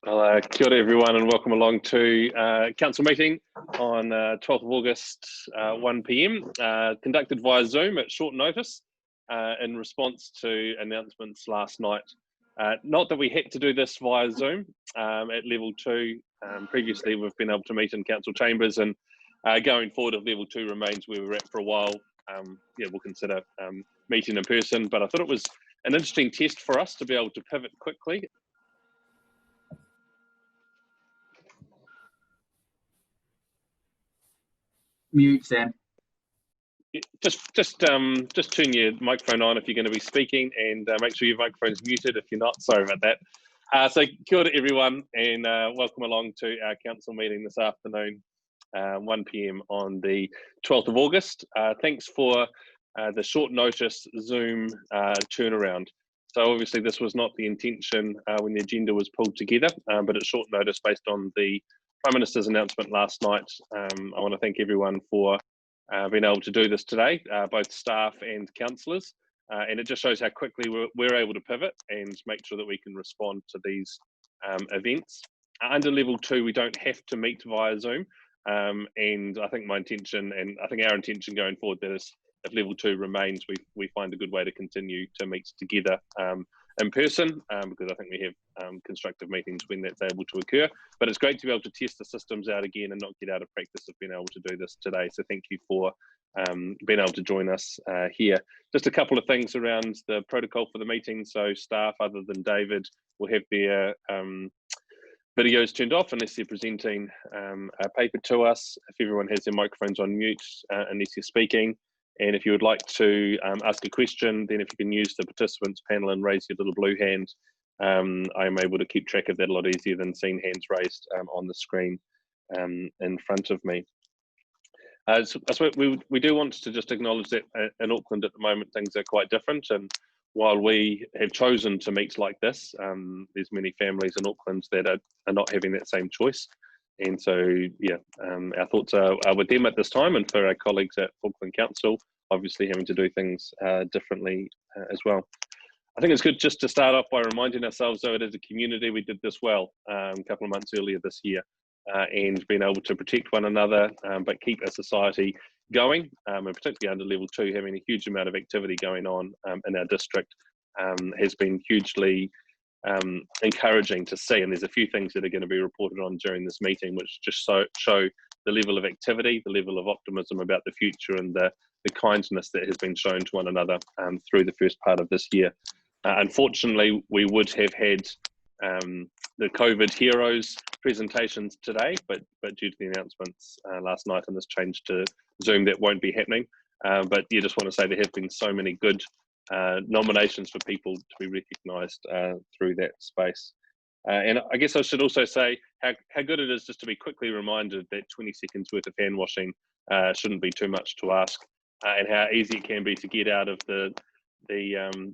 Well, kia ora everyone and welcome along to council meeting on 12th of August, 1 p.m, conducted via Zoom at short notice in response to announcements last night. Not that we had to do this via Zoom at level 2. Previously we've been able to meet in council chambers, and going forward if level 2 remains where we're at for a while, we'll consider meeting in person. But I thought it was an interesting test for us to be able to pivot quickly. Mute, Sam. Just turn your microphone on if you're going to be speaking, and make sure your microphone's muted if you're not. Sorry about that. So kia ora everyone, and welcome along to our council meeting this afternoon, 1 p.m. on the 12th of August. Thanks for the short notice Zoom turnaround. So obviously this was not the intention when the agenda was pulled together, but at short notice based on the Prime Minister's announcement last night. I want to thank everyone for being able to do this today, both staff and councillors, and it just shows how quickly we're able to pivot and make sure that we can respond to these events. Under level 2, we don't have to meet via Zoom, and I think my intention, and I think our intention going forward, that is, if level 2 remains, we find a good way to continue to meet together in person, because I think we have constructive meetings when that's able to occur. But it's great to be able to test the systems out again and not get out of practice of being able to do this today. So thank you for being able to join us here. Just a couple of things around the protocol for the meeting. So staff, other than David, will have their videos turned off unless they're presenting a paper to us. If everyone has their microphones on mute, unless you're speaking. And if you would like to ask a question, then if you can use the participants panel and raise your little blue hand, I am able to keep track of that a lot easier than seeing hands raised on the screen in front of me. So we do want to just acknowledge that in Auckland at the moment things are quite different, and while we have chosen to meet like this, there's many families in Auckland that are not having that same choice. And so, our thoughts are with them at this time, and for our colleagues at Auckland Council, obviously having to do things differently as well. I think it's good just to start off by reminding ourselves, though, as a community, we did this well a couple of months earlier this year, and being able to protect one another, but keep our society going, and particularly under level 2, having a huge amount of activity going on in our district has been hugely encouraging to see. And there's a few things that are going to be reported on during this meeting which just show the level of activity, the level of optimism about the future, and the kindness that has been shown to one another through the first part of this year. Unfortunately, we would have had the COVID heroes presentations today, but due to the announcements last night and this change to Zoom, that won't be happening. But you just want to say there have been so many good nominations for people to be recognised through that space. And I guess I should also say how good it is just to be quickly reminded that 20 seconds worth of hand washing shouldn't be too much to ask, and how easy it can be to get out of the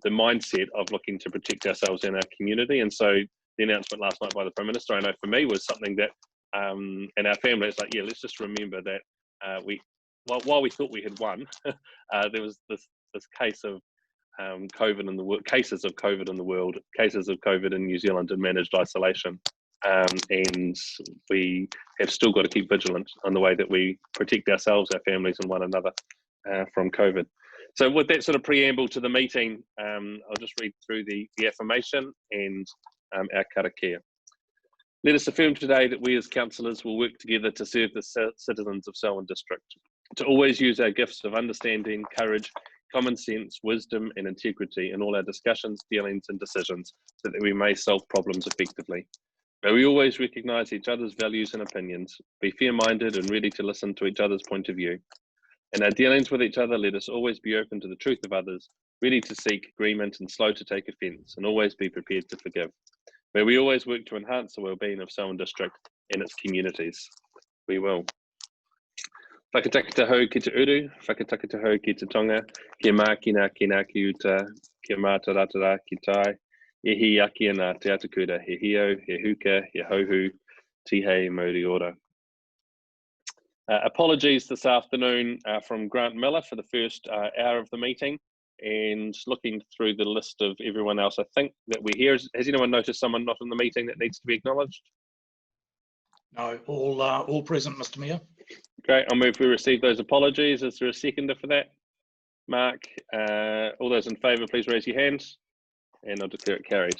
mindset of looking to protect ourselves and our community. And so the announcement last night by the Prime Minister, I know for me, was something that and our family, it's like, let's just remember that while we thought we had won, there was this case of COVID in the world, cases of COVID in the world, cases of COVID in New Zealand in managed isolation, and we have still got to keep vigilant on the way that we protect ourselves, our families, and one another from COVID. So with that sort of preamble to the meeting, I'll just read through the affirmation and our karakia. Let us affirm today that we as councillors will work together to serve the citizens of Selwyn District, to always use our gifts of understanding, courage, common sense, wisdom and integrity in all our discussions, dealings and decisions, so that we may solve problems effectively. May we always recognise each other's values and opinions, be fair-minded and ready to listen to each other's point of view. In our dealings with each other, let us always be open to the truth of others, ready to seek agreement and slow to take offence, and always be prepared to forgive. May we always work to enhance the well-being of Selwyn District and its communities. We will. Whakataka hau ki te uru, whakataka hau ki te tonga, kia mākina ki ngā ki uta, kia mātaratara ki tai, e hi aki ana te atakura, he hio, he huka, he hauhu, tihei mauri ora. Apologies this afternoon from Grant Miller for the first hour of the meeting. And looking through the list of everyone else, I think that we're here. Has anyone noticed someone not in the meeting that needs to be acknowledged? No, all present, Mr. Mayor. Great. I'll move we receive those apologies. Is there a seconder for that? Mark, all those in favour, please raise your hands, and I'll declare it carried.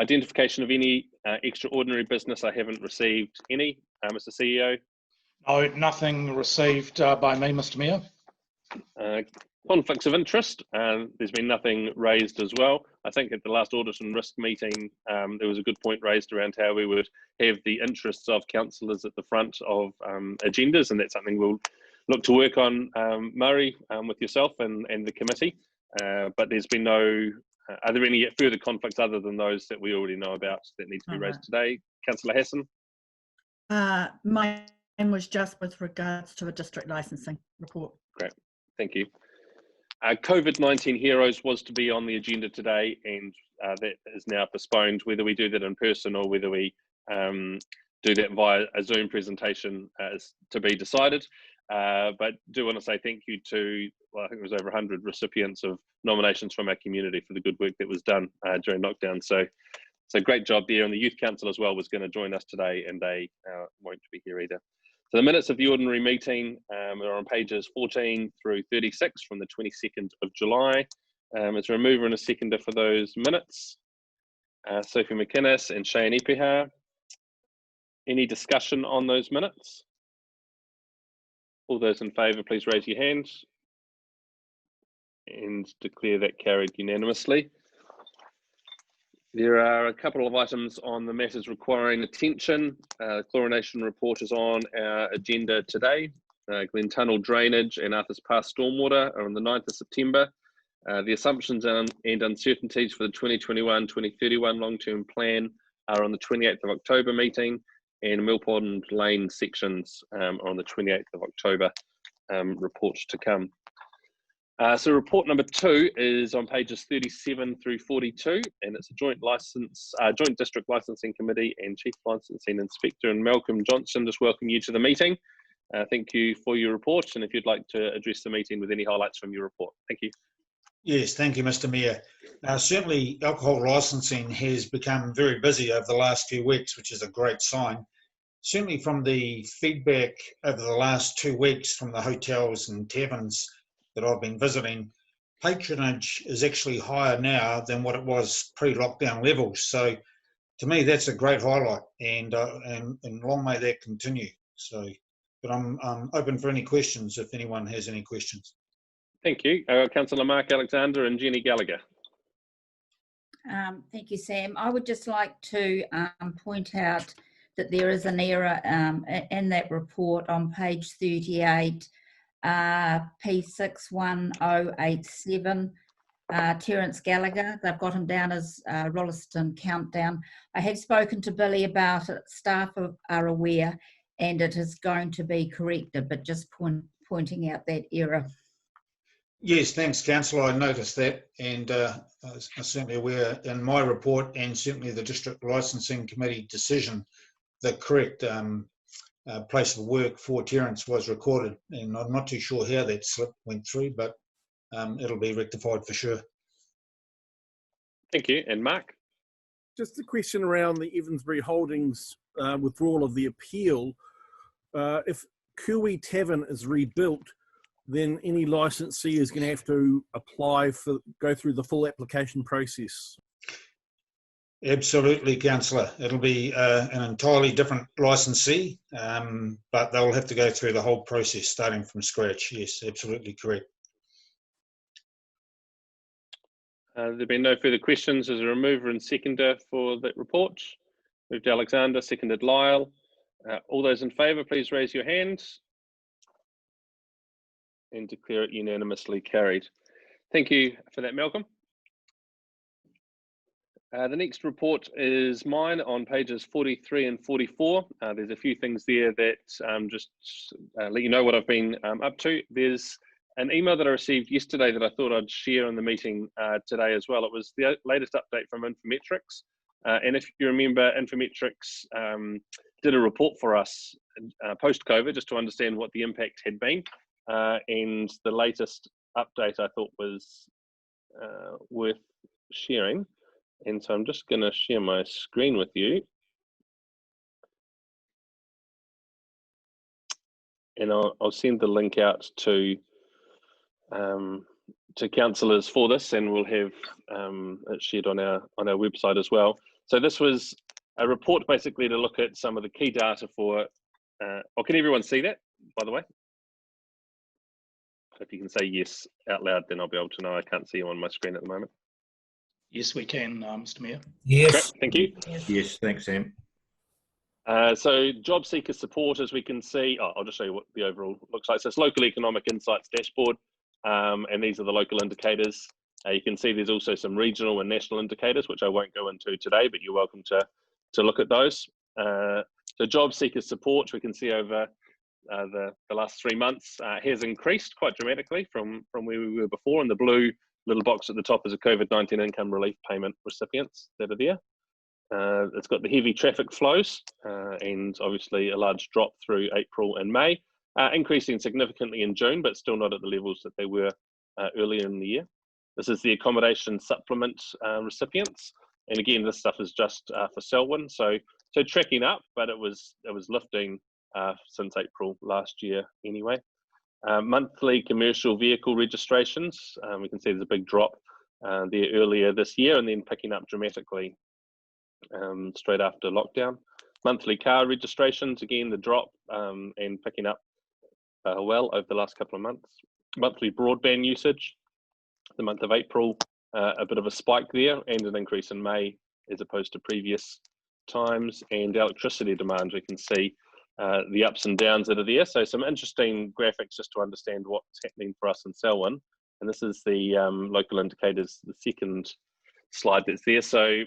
Identification of any extraordinary business. I haven't received any, Mr. CEO. No, nothing received by me, Mr. Mayor. Conflicts of interest, there's been nothing raised as well. I think at the last audit and risk meeting, there was a good point raised around how we would have the interests of councillors at the front of agendas, and that's something we'll look to work on, Murray, with yourself and the committee. But there's been no, are there any further conflicts other than those that we already know about that need to be raised today? Councillor Hassan? Mine was just with regards to a district licensing report. Great, thank you. COVID-19 Heroes was to be on the agenda today, and that is now postponed. Whether we do that in person or whether we do that via a Zoom presentation is to be decided. But do want to say thank you to, well, I think it was over 100 recipients of nominations from our community for the good work that was done during lockdown. So great job there. And the Youth Council as well was going to join us today, and they won't be here either. So the minutes of the ordinary meeting are on pages 14 through 36 from the 22nd of July. As a remover and a seconder for those minutes, Sophie McInnes and Shane Ipeha. Any discussion on those minutes? All those in favour, please raise your hands and declare that carried unanimously. There are a couple of items on the matters requiring attention. Chlorination report is on our agenda today. Glen Tunnel drainage and Arthur's Pass stormwater are on the 9th of September. The assumptions and uncertainties for the 2021-2031 long-term plan are on the 28th of October meeting, and Mill Pond Lane sections are on the 28th of October, reports to come. So report number 2 is on pages 37 through 42, and it's a joint district licensing committee and chief licensing inspector, and Malcolm Johnson, just welcome you to the meeting. Thank you for your report, and if you'd like to address the meeting with any highlights from your report. Thank you. Yes, thank you, Mr. Mayor. Certainly alcohol licensing has become very busy over the last few weeks, which is a great sign. Certainly from the feedback over the last 2 weeks from the hotels and taverns that I've been visiting, patronage is actually higher now than what it was pre-lockdown levels. So to me, that's a great highlight, and long may that continue. So, but I'm open for any questions if anyone has any questions. Thank you. Councillor Mark Alexander and Jenny Gallagher. Thank you, Sam. I would just like to point out that there is an error in that report on page 38, P61087, Terence Gallagher. They've got him down as Rolleston Countdown. I have spoken to Billy about it. Staff are aware, and it is going to be corrected, but just pointing out that error. Yes, thanks, Councillor. I noticed that, and I'm certainly aware in my report, and certainly the District Licensing Committee decision, the correct place of work for Terence was recorded, and I'm not too sure how that slip went through, but it'll be rectified for sure. Thank you. And Mark? Just a question around the Evansbury Holdings withdrawal of the appeal. If Kui Tavern is rebuilt, then any licensee is going to have to go through the full application process. Absolutely, Councillor. It'll be an entirely different licensee, but they'll have to go through the whole process starting from scratch. Yes, absolutely correct. There have been no further questions. As a remover and seconder for that report, moved Alexander, seconded Lyle. All those in favour, please raise your hands and declare it unanimously carried. Thank you for that, Malcolm. The next report is mine on pages 43 and 44. There's a few things there that just let you know what I've been up to. There's an email that I received yesterday that I thought I'd share on the meeting today as well. It was the latest update from Infometrics. And if you remember, Infometrics did a report for us post-COVID just to understand what the impact had been. And the latest update I thought was worth sharing. And so I'm just going to share my screen with you. And I'll send the link out to councillors for this, and we'll have it shared on our website as well. So this was a report basically to look at some of the key data for. Or can everyone see that, by the way? If you can say yes out loud, then I'll be able to know. I can't see you on my screen at the moment. Yes, we can, Mr. Mayor. Yes. Great, thank you. Yes, thanks, Sam. So job seeker support, as we can see, I'll just show you what the overall looks like. So it's local economic insights dashboard, and these are the local indicators. You can see there's also some regional and national indicators, which I won't go into today, but you're welcome to look at those. So job seeker support, we can see over the last 3 months has increased quite dramatically from where we were before. And the blue little box at the top is a COVID-19 income relief payment recipients that are there. It's got the heavy traffic flows and obviously a large drop through April and May, increasing significantly in June, but still not at the levels that they were earlier in the year. This is the accommodation supplement recipients. And again, this stuff is just for Selwyn. So tracking up, but it was lifting since April last year anyway. Monthly commercial vehicle registrations, we can see there's a big drop there earlier this year and then picking up dramatically straight after lockdown. Monthly car registrations, again, the drop and picking up well over the last couple of months. Monthly broadband usage, the month of April, a bit of a spike there and an increase in May as opposed to previous times. And electricity demand, we can see the ups and downs that are there. So some interesting graphics just to understand what's happening for us in Selwyn. And this is the local indicators, the second slide that's there. So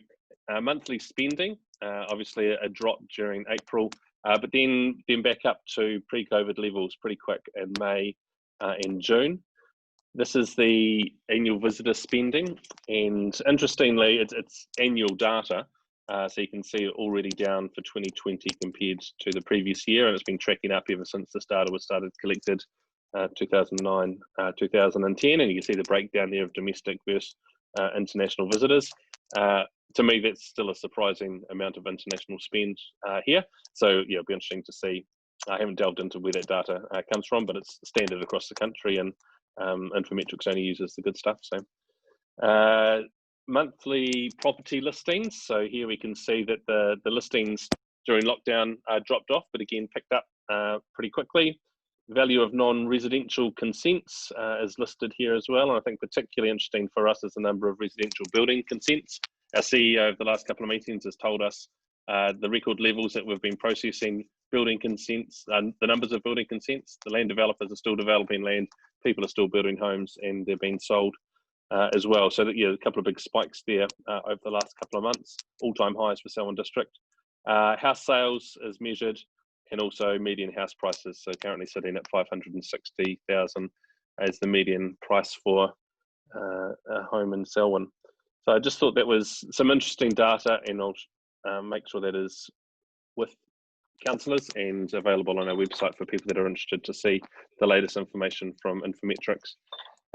monthly spending, obviously a drop during April, but then back up to pre-COVID levels pretty quick in May and June. This is the annual visitor spending, and interestingly, it's annual data. So you can see it already down for 2020 compared to the previous year, and it's been tracking up ever since this data was started collected 2009, 2010, and you can see the breakdown there of domestic versus international visitors. To me, that's still a surprising amount of international spend here. So yeah, it'll be interesting to see. I haven't delved into where that data comes from, but it's standard across the country, and Infometrics only uses the good stuff. So monthly property listings. So here we can see that the listings during lockdown dropped off, but again picked up pretty quickly. Value of non-residential consents is listed here as well, and I think particularly interesting for us is the number of residential building consents. Our CEO of the last couple of meetings has told us the record levels that we've been processing building consents, the numbers of building consents. The land developers are still developing land, people are still building homes, and they're being sold as well. So that, yeah, a couple of big spikes there over the last couple of months, all-time highs for Selwyn District. House sales is measured, and also median house prices, so currently sitting at 560,000 as the median price for a home in Selwyn. So I just thought that was some interesting data, and I'll make sure that is with councillors and available on our website for people that are interested to see the latest information from Infometrics.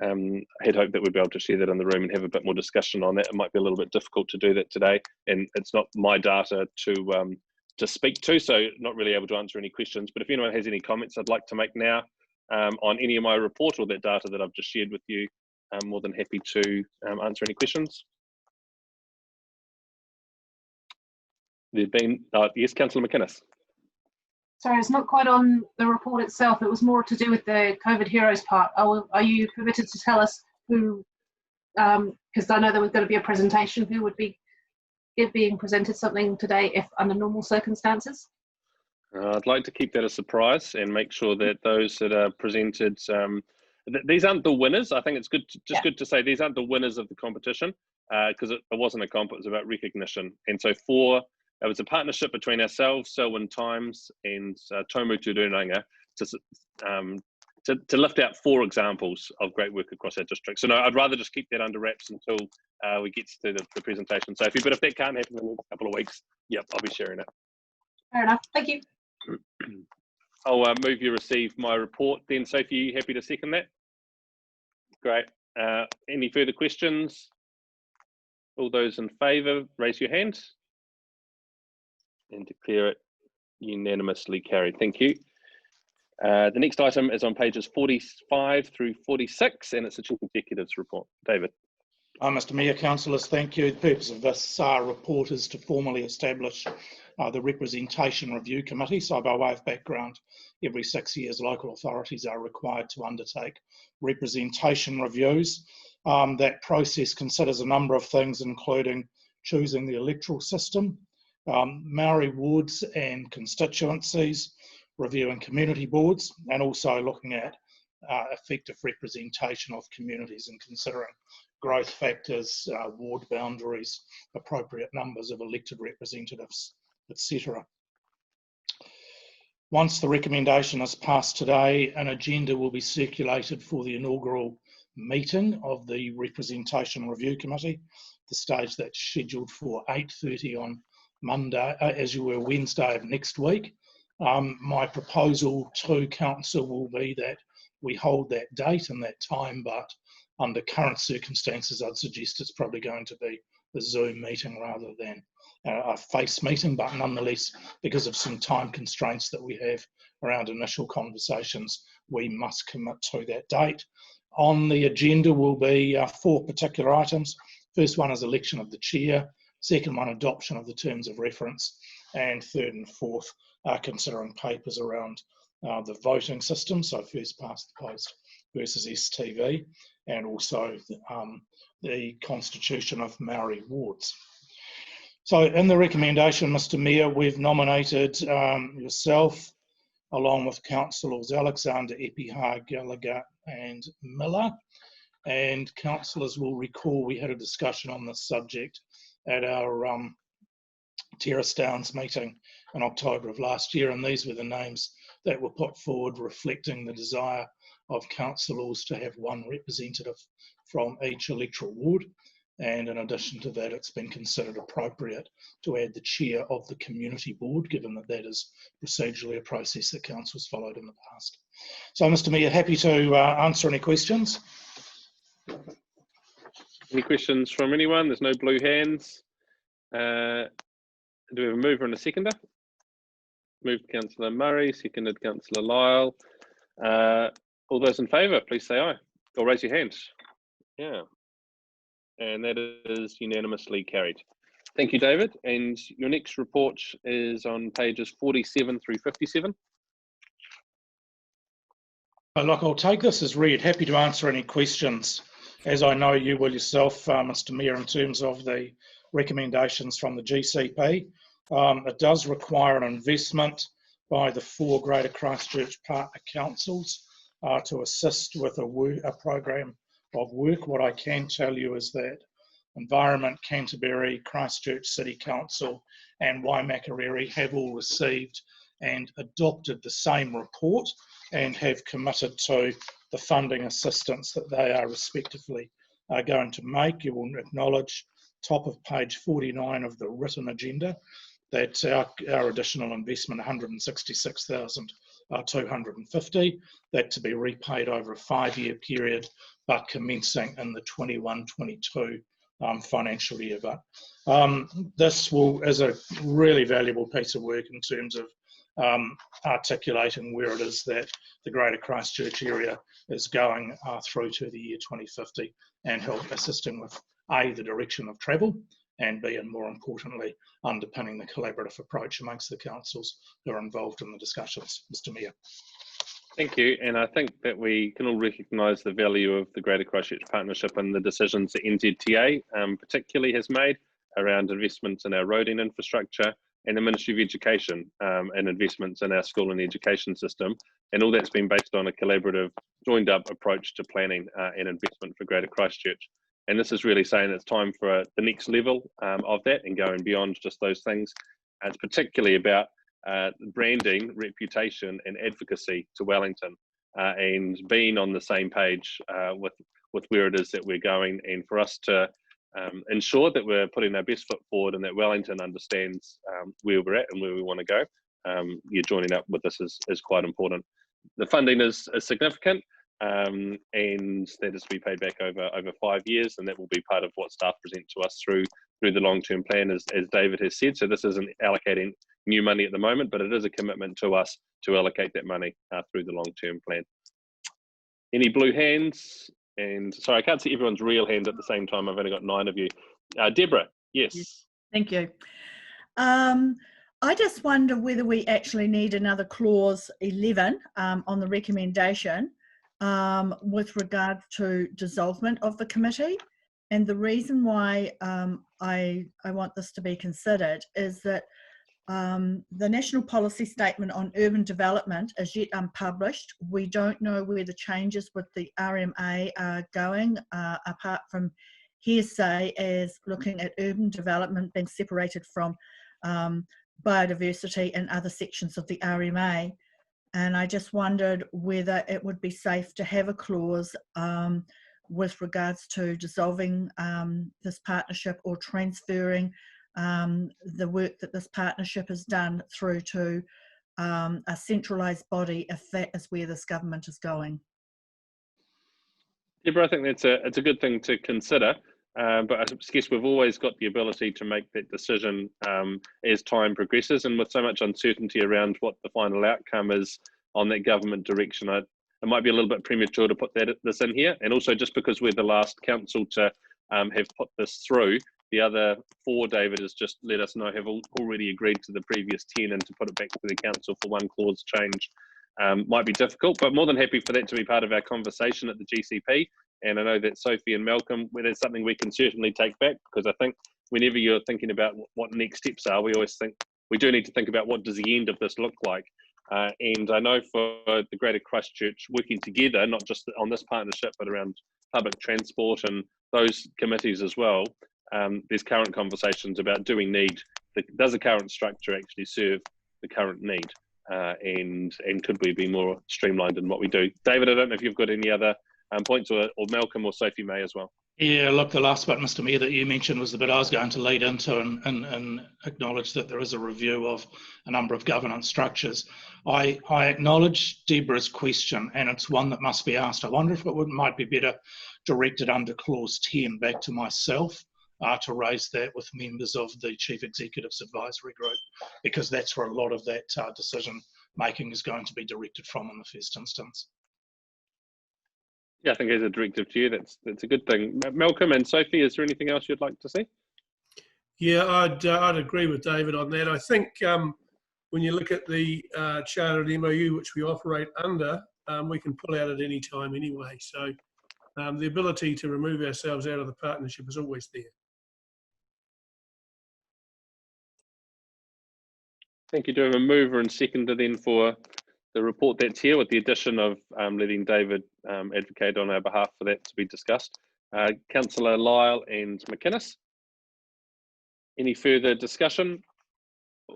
I had hoped that we'd be able to share that in the room and have a bit more discussion on that. It might be a little bit difficult to do that today, and it's not my data to speak to, so not really able to answer any questions. But if anyone has any comments I'd like to make now on any of my report or that data that I've just shared with you, I'm more than happy to answer any questions. There'd been, yes, Councillor McInnes. Sorry, it's not quite on the report itself. It was more to do with the COVID Heroes part. Are you permitted to tell us who, because I know there was going to be a presentation, who would be being presented something today if under normal circumstances? I'd like to keep that a surprise and make sure that those that are presented, these aren't the winners. I think it's good, good to say these aren't the winners of the competition, because it wasn't a comp, it was about recognition. And so it was a partnership between ourselves, Selwyn Times, and Tomu Turunanga to lift out 4 examples of great work across our district. So no, I'd rather just keep that under wraps until we get to the presentation. So but if that can't happen in a couple of weeks, yep, I'll be sharing it. Fair enough, thank you. I'll move you receive my report then. Sophie, are you happy to second that? Great. Any further questions? All those in favour, raise your hand and declare it unanimously carried. Thank you. The next item is on pages 45 through 46, and it's a Chief Executive's report. David. Mr Mayor, councillors, thank you. The purpose of this report is to formally establish the Representation Review Committee. So by way of background, every 6 years local authorities are required to undertake representation reviews. That process considers a number of things, including choosing the electoral system, Maori wards and constituencies, reviewing community boards, and also looking at effective representation of communities and considering growth factors, ward boundaries, appropriate numbers of elected representatives, etc. Once the recommendation is passed today, an agenda will be circulated for the inaugural meeting of the Representation Review Committee, the stage that's scheduled for 8:30 on Monday, as you were, Wednesday of next week. My proposal to council will be that we hold that date and that time, but under current circumstances, I'd suggest it's probably going to be a Zoom meeting rather than a face meeting, but nonetheless, because of some time constraints that we have around initial conversations, we must commit to that date. On the agenda will be 4 particular items. First one is election of the chair, second one, adoption of the terms of reference, and third and fourth, considering papers around the voting system, so first past the post versus STV, and also the constitution of Maori wards. So in the recommendation, Mr Mayor, we've nominated yourself, along with councillors Alexander, Epiha, Gallagher and Miller. And councillors will recall we had a discussion on this subject at our Terrace Downs meeting in October of last year, and these were the names that were put forward reflecting the desire of councillors to have one representative from each electoral ward. And in addition to that, it's been considered appropriate to add the chair of the community board, given that that is procedurally a process that council's followed in the past. So, Mr Mayor, happy to answer any questions. Any questions from anyone? There's no blue hands. Do we have a mover and a seconder? Moved Councillor Murray, seconded Councillor Lyle. All those in favour, please say aye or raise your hand. Yeah. And that is unanimously carried. Thank you, David. And your next report is on pages 47 through 57. Look, I'll take this as read. Happy to answer any questions, as I know you will yourself, Mr Mayor, in terms of the recommendations from the GCP. It does require an investment by the 4 Greater Christchurch partner councils to assist with a program of work. What I can tell you is that Environment, Canterbury, Christchurch City Council and Waimakariri have all received and adopted the same report and have committed to the funding assistance that they are respectively going to make. You will acknowledge, top of page 49 of the written agenda, that our additional investment, 166,250, that to be repaid over a 5-year period, but commencing in the 21-22 financial year. But this is a really valuable piece of work in terms of articulating where it is that the Greater Christchurch area is going through to the year 2050, and help assisting with A, the direction of travel, and B, and more importantly, underpinning the collaborative approach amongst the councils who are involved in the discussions. Mr Mayor. Thank you. And I think that we can all recognise the value of the Greater Christchurch Partnership and the decisions that NZTA particularly has made around investments in our roading infrastructure, and the Ministry of Education and investments in our school and education system. And all that's been based on a collaborative, joined up approach to planning and investment for Greater Christchurch. And this is really saying it's time for the next level of that and going beyond just those things. It's particularly about branding, reputation and advocacy to Wellington and being on the same page with where it is that we're going, and for us to ensure that we're putting our best foot forward and that Wellington understands where we're at and where we want to go. You're joining up with this is quite important. The funding is significant. and that is to be paid back over 5 years, and that will be part of what staff present to us through the long-term plan, as David has said. So this isn't allocating new money at the moment, but it is a commitment to us to allocate that money through the long-term plan. Any blue hands? And sorry, I can't see everyone's real hand at the same time. I've only got 9 of you. Deborah, yes. Thank you. I just wonder whether we actually need another clause 11 on the recommendation with regard to dissolvement of the committee. And the reason why I want this to be considered is that the National Policy Statement on Urban Development is yet unpublished. We don't know where the changes with the RMA are going, apart from hearsay as looking at urban development being separated from biodiversity and other sections of the RMA. And I just wondered whether it would be safe to have a clause with regards to dissolving this partnership or transferring the work that this partnership has done through to a centralised body, if that is where this government is going. Deborah, I think it's a good thing to consider, but I guess we've always got the ability to make that decision as time progresses, and with so much uncertainty around what the final outcome is on that government direction, it might be a little bit premature to put this in here. And also, just because we're the last council to have put this through, the other 4, David, has just let us know have already agreed to the previous 10, and to put it back to the council for one clause change might be difficult, but more than happy for that to be part of our conversation at the GCP. And I know that Sophie and Malcolm, well, that's something we can certainly take back, because I think whenever you're thinking about what next steps are, we always think we do need to think about what does the end of this look like. And I know for the Greater Christchurch, working together, not just on this partnership, but around public transport and those committees as well, there's current conversations about does the current structure actually serve the current need, and could we be more streamlined in what we do? David, I don't know if you've got any other points, or Malcolm or Sophie may as well. Yeah, look, the last bit, Mr. Mayor, that you mentioned was the bit I was going to lead into, and acknowledge that there is a review of a number of governance structures. I acknowledge Deborah's question, and it's one that must be asked. I wonder if it might be better directed under clause 10 back to myself to raise that with members of the Chief Executive's Advisory Group, because that's where a lot of that decision making is going to be directed from in the first instance. Yeah, I think as a directive to you, that's a good thing. Malcolm and Sophie, is there anything else you'd like to see? Yeah, I'd agree with David on that. I think when you look at the Charter and MOU, which we operate under, we can pull out at any time anyway. So the ability to remove ourselves out of the partnership is always there. Thank you. Do we have a mover and seconder then for the report that's here, with the addition of letting David advocate on our behalf for that to be discussed? Councillor Lyle and McInnes. Any further discussion?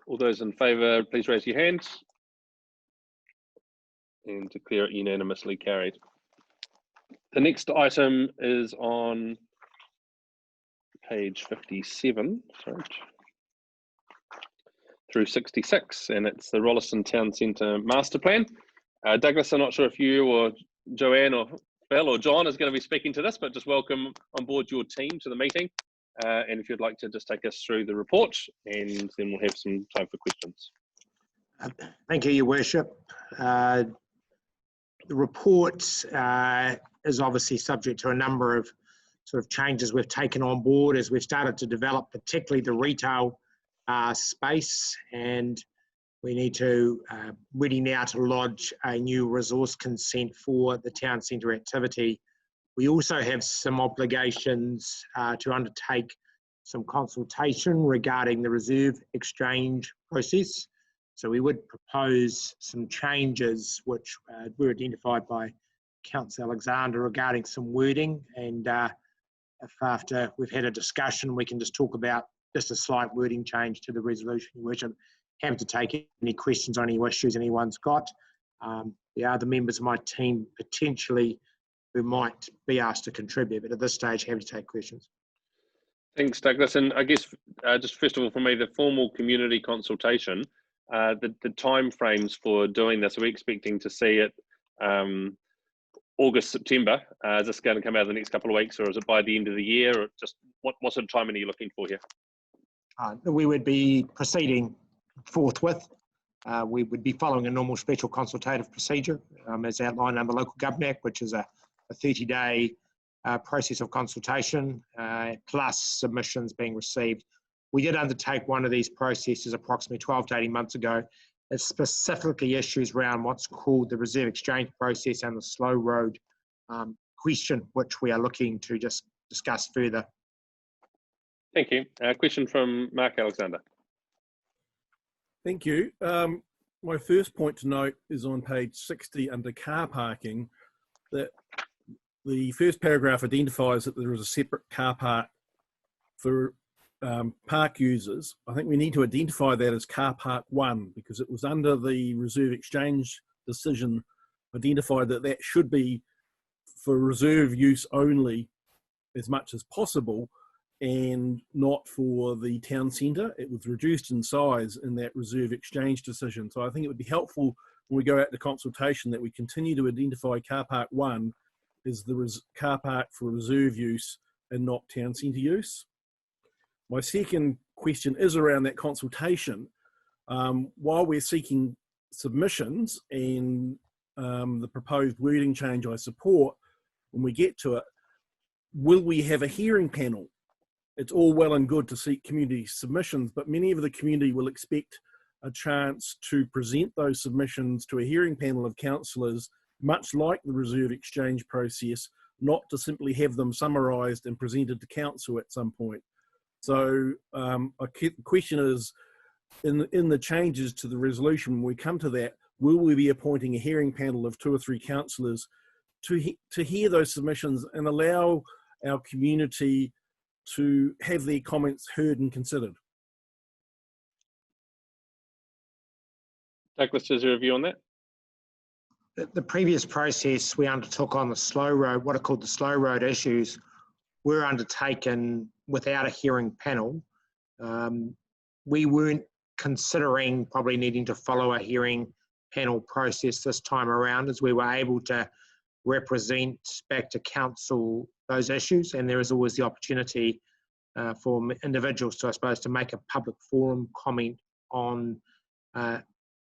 All those in favour, please raise your hands and declare it unanimously carried. The next item is on page 57, sorry, through 66, and it's the Rolleston Town Centre Master Plan. Douglas, I'm not sure if you or Joanne or Phil or John is going to be speaking to this, but just welcome on board your team to the meeting. And if you'd like to just take us through the report, and then we'll have some time for questions. Thank you, Your Worship. The report is obviously subject to a number of sort of changes we've taken on board as we've started to develop, particularly the retail space, and we need to ready now to lodge a new resource consent for the town centre activity. We also have some obligations to undertake some consultation regarding the reserve exchange process. So we would propose some changes which were identified by Councillor Alexander regarding some wording, and if after we've had a discussion we can just talk about just a slight wording change to the resolution, which I'm happy to take any questions on any issues anyone's got. There are the members of my team potentially who might be asked to contribute, but at this stage, happy to take questions. Thanks, Douglas. And I guess just first of all, for me, the formal community consultation, the time frames for doing this, are we expecting to see it August, September? Is this going to come out in the next couple of weeks, or is it by the end of the year? Or just what sort of timing are you looking for here? We would be proceeding forthwith. We would be following a normal special consultative procedure as outlined under Local Government Act, which is a 30-day process of consultation plus submissions being received. We did undertake one of these processes approximately 12 to 18 months ago. It specifically issues around what's called the reserve exchange process and the slow road question, which we are looking to just discuss further. Thank you. Question from Mark Alexander. Thank you. My first point to note is on page 60 under car parking, that the first paragraph identifies that there is a separate car park for park users. I think we need to identify that as car park 1, because it was under the reserve exchange decision identified that that should be for reserve use only as much as possible and not for the town centre. It was reduced in size in that reserve exchange decision. So I think it would be helpful when we go out to consultation that we continue to identify car park 1 as the car park for reserve use and not town centre use. My second question is around that consultation. While we're seeking submissions and the proposed wording change I support, when we get to it, will we have a hearing panel? It's all well and good to seek community submissions, but many of the community will expect a chance to present those submissions to a hearing panel of councillors, much like the reserve exchange process, not to simply have them summarised and presented to council at some point. So a question is, in the changes to the resolution, when we come to that, will we be appointing a hearing panel of 2 or 3 councillors to hear those submissions and allow our community to have their comments heard and considered? Douglas, is there a view on that? The previous process we undertook on the slow road, what are called the slow road issues, were undertaken without a hearing panel. We weren't considering probably needing to follow a hearing panel process this time around, as we were able to represent back to council those issues, and there is always the opportunity for individuals to, I suppose, to make a public forum comment on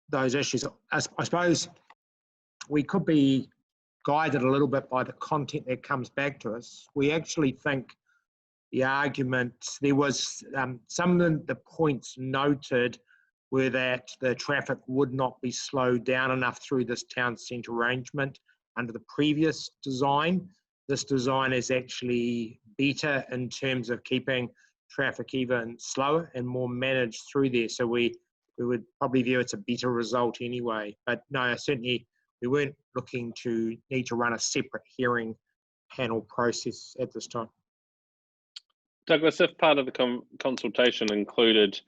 those issues. I suppose we could be guided a little bit by the content that comes back to us. We actually think the argument, there was some of the points noted were that the traffic would not be slowed down enough through this town centre arrangement under the previous design. This design is actually better in terms of keeping traffic even slower and more managed through there. So we would probably view it's a better result anyway. But no, certainly we weren't looking to need to run a separate hearing panel process at this time. Douglas, if part of the consultation included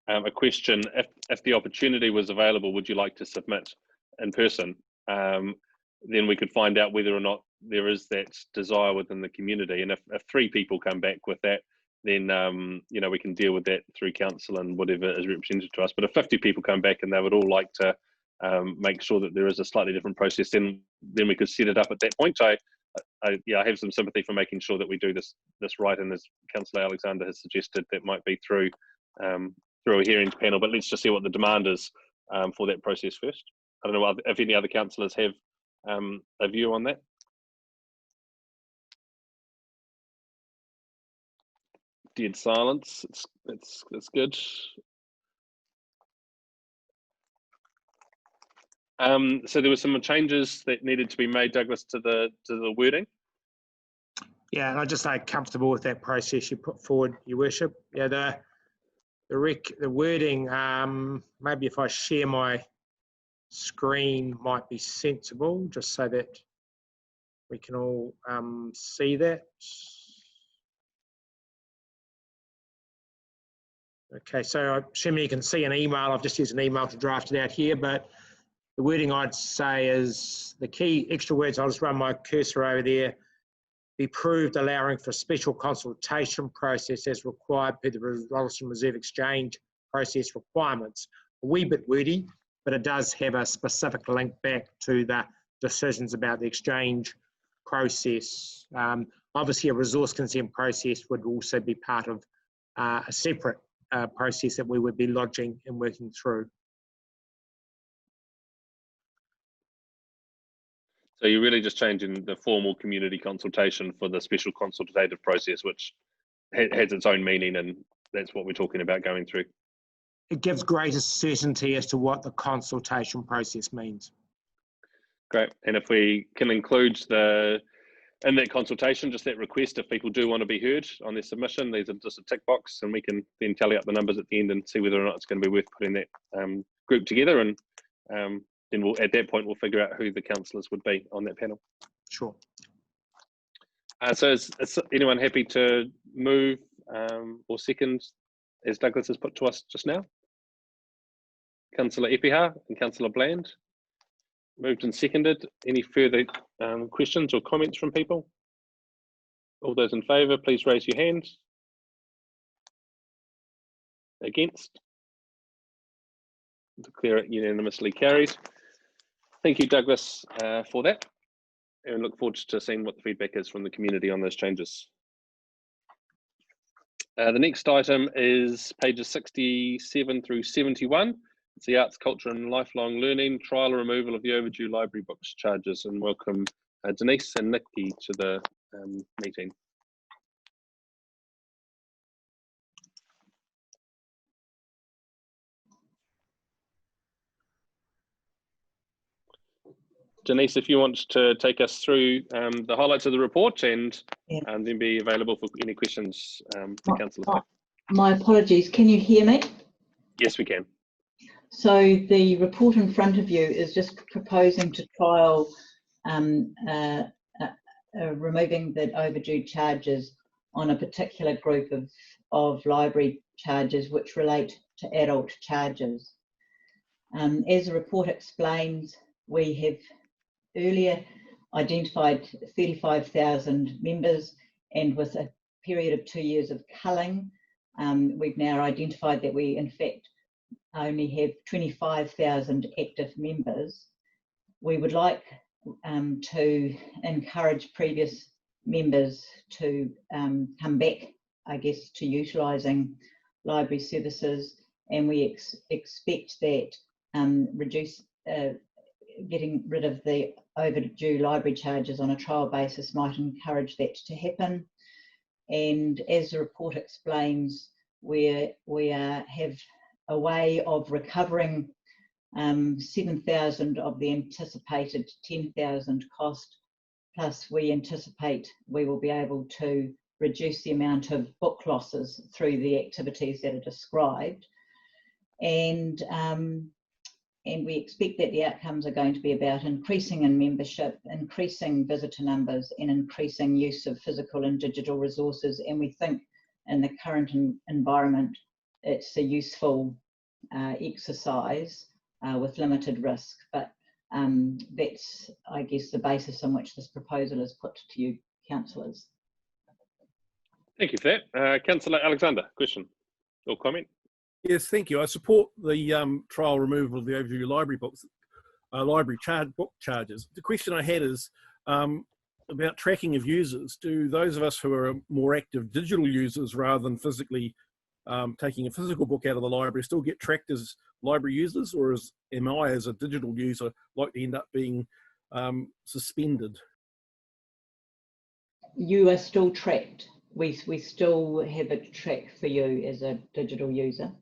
a question, if the opportunity was available, would you like to submit in person? Then we could find out whether or not there is that desire within the community. And if 3 people come back with that, then you know, we can deal with that through council and whatever is represented to us. But if 50 people come back and they would all like to make sure that there is a slightly different process, then we could set it up at that point. So I have some sympathy for making sure that we do this right, and as Councillor Alexander has suggested, that might be through a hearings panel. But let's just see what the demand is for that process first. I don't know if any other councillors have a view on that. Dead silence. It's good. So there were some changes that needed to be made, Douglas, to the wording. Yeah, and I just say comfortable with that process you put forward, Your Worship. Yeah, the wording. Maybe if I share my screen, might be sensible, just so that we can all see that. Okay, so I'm assuming you can see an email. I've just used an email to draft it out here, but the wording I'd say is the key extra words. I'll just run my cursor over there. Be proved, allowing for special consultation process as required per the Rolleston Reserve Exchange process requirements. A wee bit wordy, but it does have a specific link back to the decisions about the exchange process. Obviously, a resource consent process would also be part of a separate process that we would be lodging and working through. So you're really just changing the formal community consultation for the special consultative process, which has its own meaning, and that's what we're talking about going through. It gives greater certainty as to what the consultation process means. Great. And if we can include in that consultation, just that request, if people do want to be heard on their submission, these are just a tick box, and we can then tally up the numbers at the end and see whether or not it's going to be worth putting that group together. And then at that point, we'll figure out who the councillors would be on that panel. Sure. So is anyone happy to move or second, as Douglas has put to us just now? Councillor Epiha and Councillor Bland. Moved and seconded. Any further questions or comments from people? All those in favour, please raise your hand. Against? Declare it unanimously carried. Thank you, Douglas, for that, and look forward to seeing what the feedback is from the community on those changes. The next item is pages 67 through 71. It's the Arts, Culture and Lifelong Learning trial removal of the overdue library books charges, and welcome Denise and Nikki to the meeting. Denise, if you want to take us through the highlights of the report and then be available for any questions the councillors have. My apologies, can you hear me? Yes, we can. So the report in front of you is just proposing to trial removing the overdue charges on a particular group of library charges which relate to adult charges. As the report explains, we have earlier identified 35,000 members, and with a period of 2 years of culling, we've now identified that we in fact only have 25,000 active members. We would like to encourage previous members to come back, I guess, to utilising library services, and we expect that getting rid of the overdue library charges on a trial basis might encourage that to happen. And as the report explains, we have a way of recovering 7,000 of the anticipated 10,000 cost, plus we anticipate we will be able to reduce the amount of book losses through the activities that are described. And we expect that the outcomes are going to be about increasing in membership, increasing visitor numbers, and increasing use of physical and digital resources. And we think in the current environment, it's a useful exercise with limited risk. But that's, I guess, the basis on which this proposal is put to you, councillors. Thank you for that. Councillor Alexander, question or comment? Yes, thank you. I support the trial removal of the overdue library books, book charges. The question I had is about tracking of users. Do those of us who are more active digital users rather than physically taking a physical book out of the library still get tracked as library users, or am I, as a digital user, like to end up being suspended? You are still tracked. We still have a track for you as a digital user.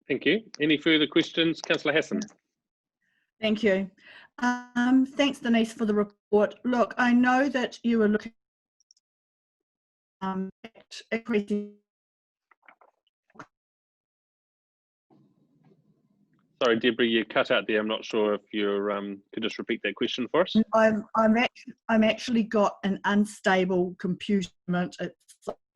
Thank you. Any further questions? Councillor Hassan. Thank you. Thanks, Denise, for the report. Look, I know that you were looking at increasing. Sorry, Deborah, you cut out there. I'm not sure if you could just repeat that question for us. I'm actually got an unstable computer.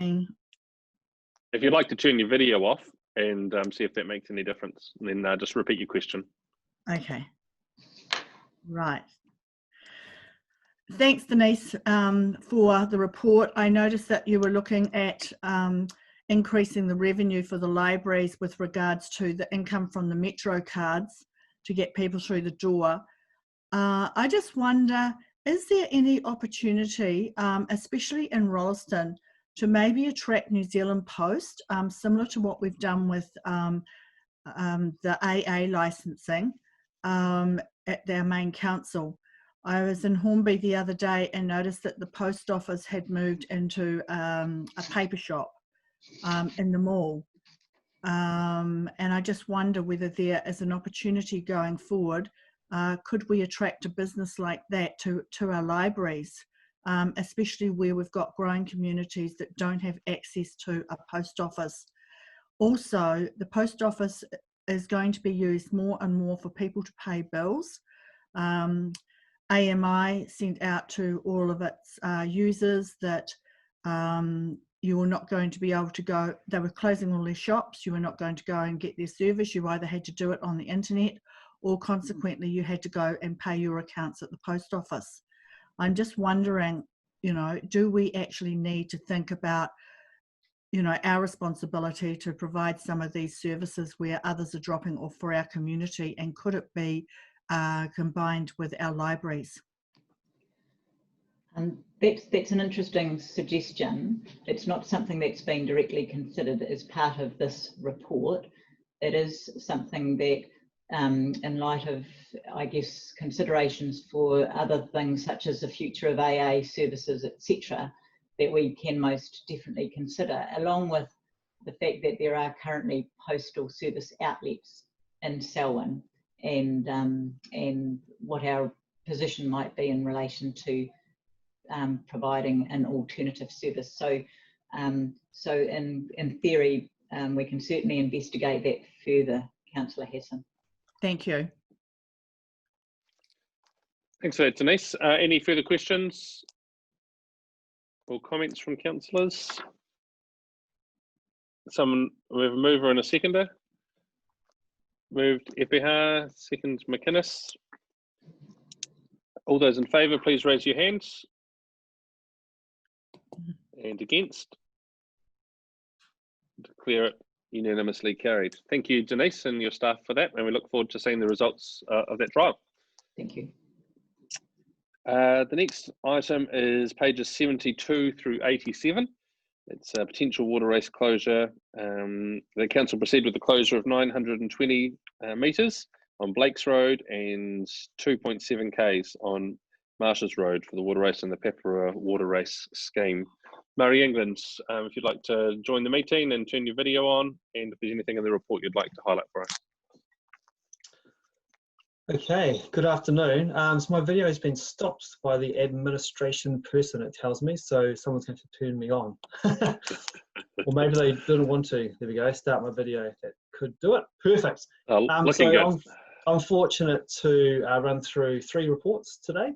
If you'd like to turn your video off and see if that makes any difference, and then just repeat your question. Okay. Right. Thanks, Denise, for the report. I noticed that you were looking at increasing the revenue for the libraries with regards to the income from the Metro cards to get people through the door. I just wonder, is there any opportunity, especially in Rolleston, to maybe attract New Zealand Post, similar to what we've done with the AA licensing at their main council? I was in Hornby the other day and noticed that the post office had moved into a paper shop in the mall. And I just wonder whether there is an opportunity going forward. Could we attract a business like that to our libraries, especially where we've got growing communities that don't have access to a post office? Also, the post office is going to be used more and more for people to pay bills. AMI sent out to all of its users that you were not going to be able to go, they were closing all their shops, you were not going to go and get their service, you either had to do it on the internet or consequently you had to go and pay your accounts at the post office. I'm just wondering, you know, do we actually need to think about, you know, our responsibility to provide some of these services where others are dropping off for our community, and could it be combined with our libraries? That's an interesting suggestion. It's not something that's been directly considered as part of this report. It is something that, in light of, I guess, considerations for other things such as the future of AA services, etc., that we can most definitely consider, along with the fact that there are currently postal service outlets in Selwyn, and what our position might be in relation to providing an alternative service. So, so in theory, we can certainly investigate that further, Councillor Hassan. Thank you. Thanks for that, Denise. Any further questions or comments from councillors? Someone, we have a mover and a seconder. Moved Epeha, second McInnes. All those in favour, please raise your hands. And against? Declare it unanimously carried. Thank you, Denise, and your staff for that, and we look forward to seeing the results of that trial. Thank you. The next item is pages 72 through 87. It's a potential water race closure. The council proceed with the closure of 920 metres on Blakes Road and 2.7 k's on Marshes Road for the water race and the Papara water race scheme. Murray England, if you'd like to join the meeting and turn your video on, and if there's anything in the report you'd like to highlight for us. Okay, good afternoon. So my video has been stopped by the administration person, it tells me, so someone's going to turn me on. Or maybe they didn't want to. There we go, start my video. That could do it. Perfect. Looking good. I'm fortunate to run through 3 reports today.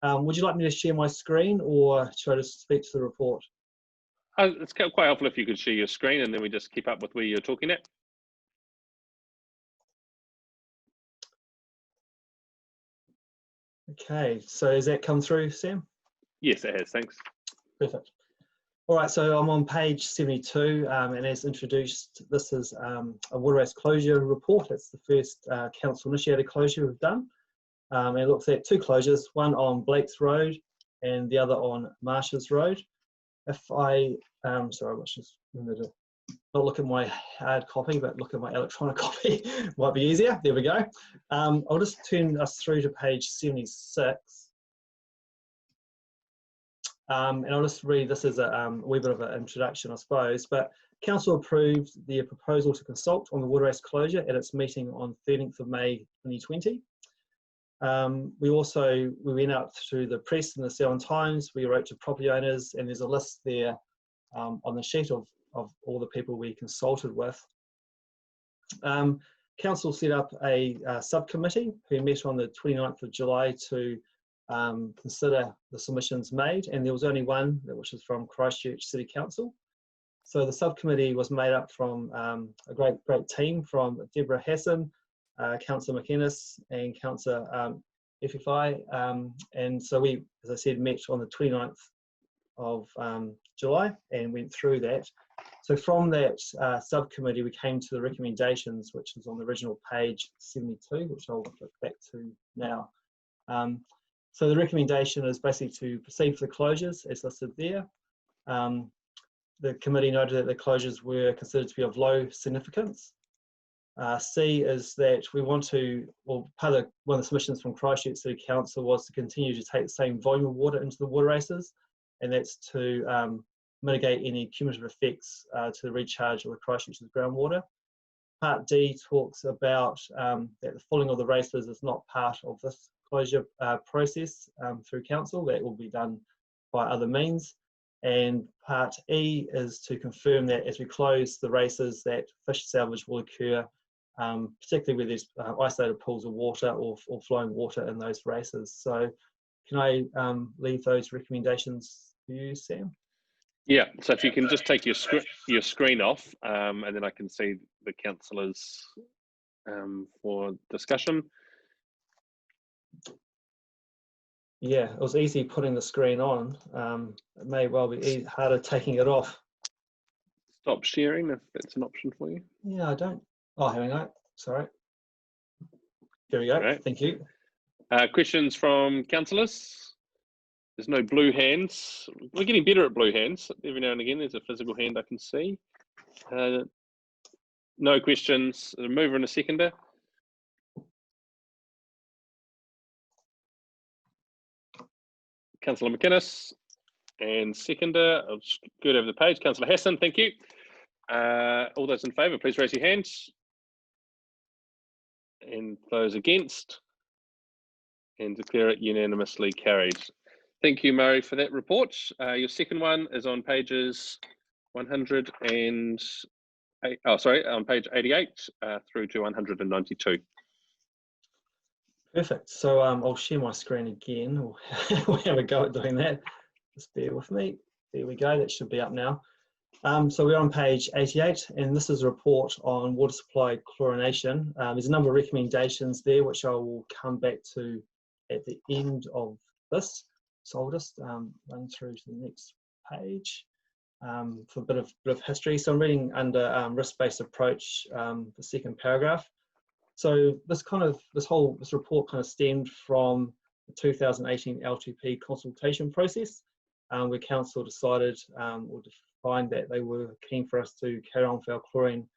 Would you like me to share my screen, or should I just speak to the report? It's quite helpful if you could share your screen, and then we just keep up with where you're talking at. Okay, so has that come through, Sam? Yes, it has, thanks. Perfect. All right, so I'm on page 72, and as introduced, this is a water race closure report. It's the first council-initiated closure we've done. And it looks at 2 closures, one on Blakes Road and the other on Marshes Road. If I, sorry, let's just remember to not look at my hard copy, but look at my electronic copy. Might be easier. There we go. I'll just turn us through to page 76. And I'll just read this as a wee bit of an introduction, I suppose. But council approved the proposal to consult on the water race closure at its meeting on 13th of May 2020. We went out to the press and the Selwyn Times. We wrote to property owners, and there's a list there on the sheet of all the people we consulted with. Council set up a subcommittee who met on the 29th of July to consider the submissions made, and there was only one, which is from Christchurch City Council. So the subcommittee was made up from a great team from Deborah Hassan, Councillor McInnes and Councillor FFI, and so we, as I said, met on the 29th of July and went through that. So from that subcommittee, we came to the recommendations, which is on the original page 72, which I'll flip back to now. So the recommendation is basically to proceed for the closures as listed there. The committee noted that the closures were considered to be of low significance. C is that we want to, well, one of the submissions from Christchurch City Council was to continue to take the same volume of water into the water races, and that's to mitigate any cumulative effects to the recharge of the Christchurch's groundwater. Part D talks about that the filling of the races is not part of this closure process through council. That will be done by other means. And part E is to confirm that as we close the races, that fish salvage will occur, particularly where there's isolated pools of water or flowing water in those races. So can I leave those recommendations for you, Sam? Yeah, so if you can just take your screen off, and then I can see the councillors for discussion. Yeah, it was easy putting the screen on. It may well be harder taking it off. Stop sharing if that's an option for you. Yeah, I don't. Oh, here we go. Sorry. There we go. Right. Thank you. Questions from councillors? There's no blue hands. We're getting better at blue hands. Every now and again, there's a physical hand I can see. No questions. A mover and a seconder. Councillor McInnes and seconder. I'll just go over the page. Councillor Hassan, thank you. All those in favour, please raise your hands. And those against. And declare it unanimously carried. Thank you, Murray, for that report. Your second one is on pages 108, on page 88 through to 192. Perfect. So I'll share my screen again. We'll have a go at doing that. Just bear with me. There we go. That should be up now. So we're on page 88, and this is a report on water supply chlorination. There's a number of recommendations there, which I will come back to at the end of this. So I'll just run through to the next page for a bit of history. So I'm reading under risk-based approach, the second paragraph. So this report kind of stemmed from the 2018 LTP consultation process, where council decided or defined that they were keen for us to carry on for our chlorine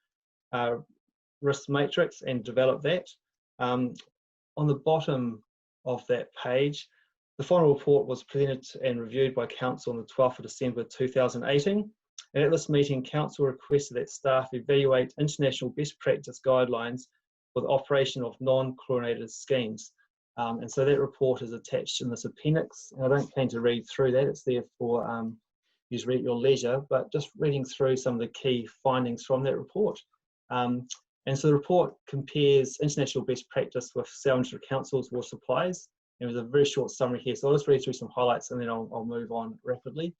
risk matrix and develop that. On the bottom of that page, the final report was presented and reviewed by council on the 12th of December 2018. And at this meeting, council requested that staff evaluate international best practice guidelines for the operation of non-chlorinated schemes. And so that report is attached in this appendix. And I don't plan to read through that. It's there for you to read at your leisure, but just reading through some of the key findings from that report. And so the report compares international best practice with South Australia Council's water supplies. And there's a very short summary here. So I'll just read through some highlights and then I'll move on rapidly.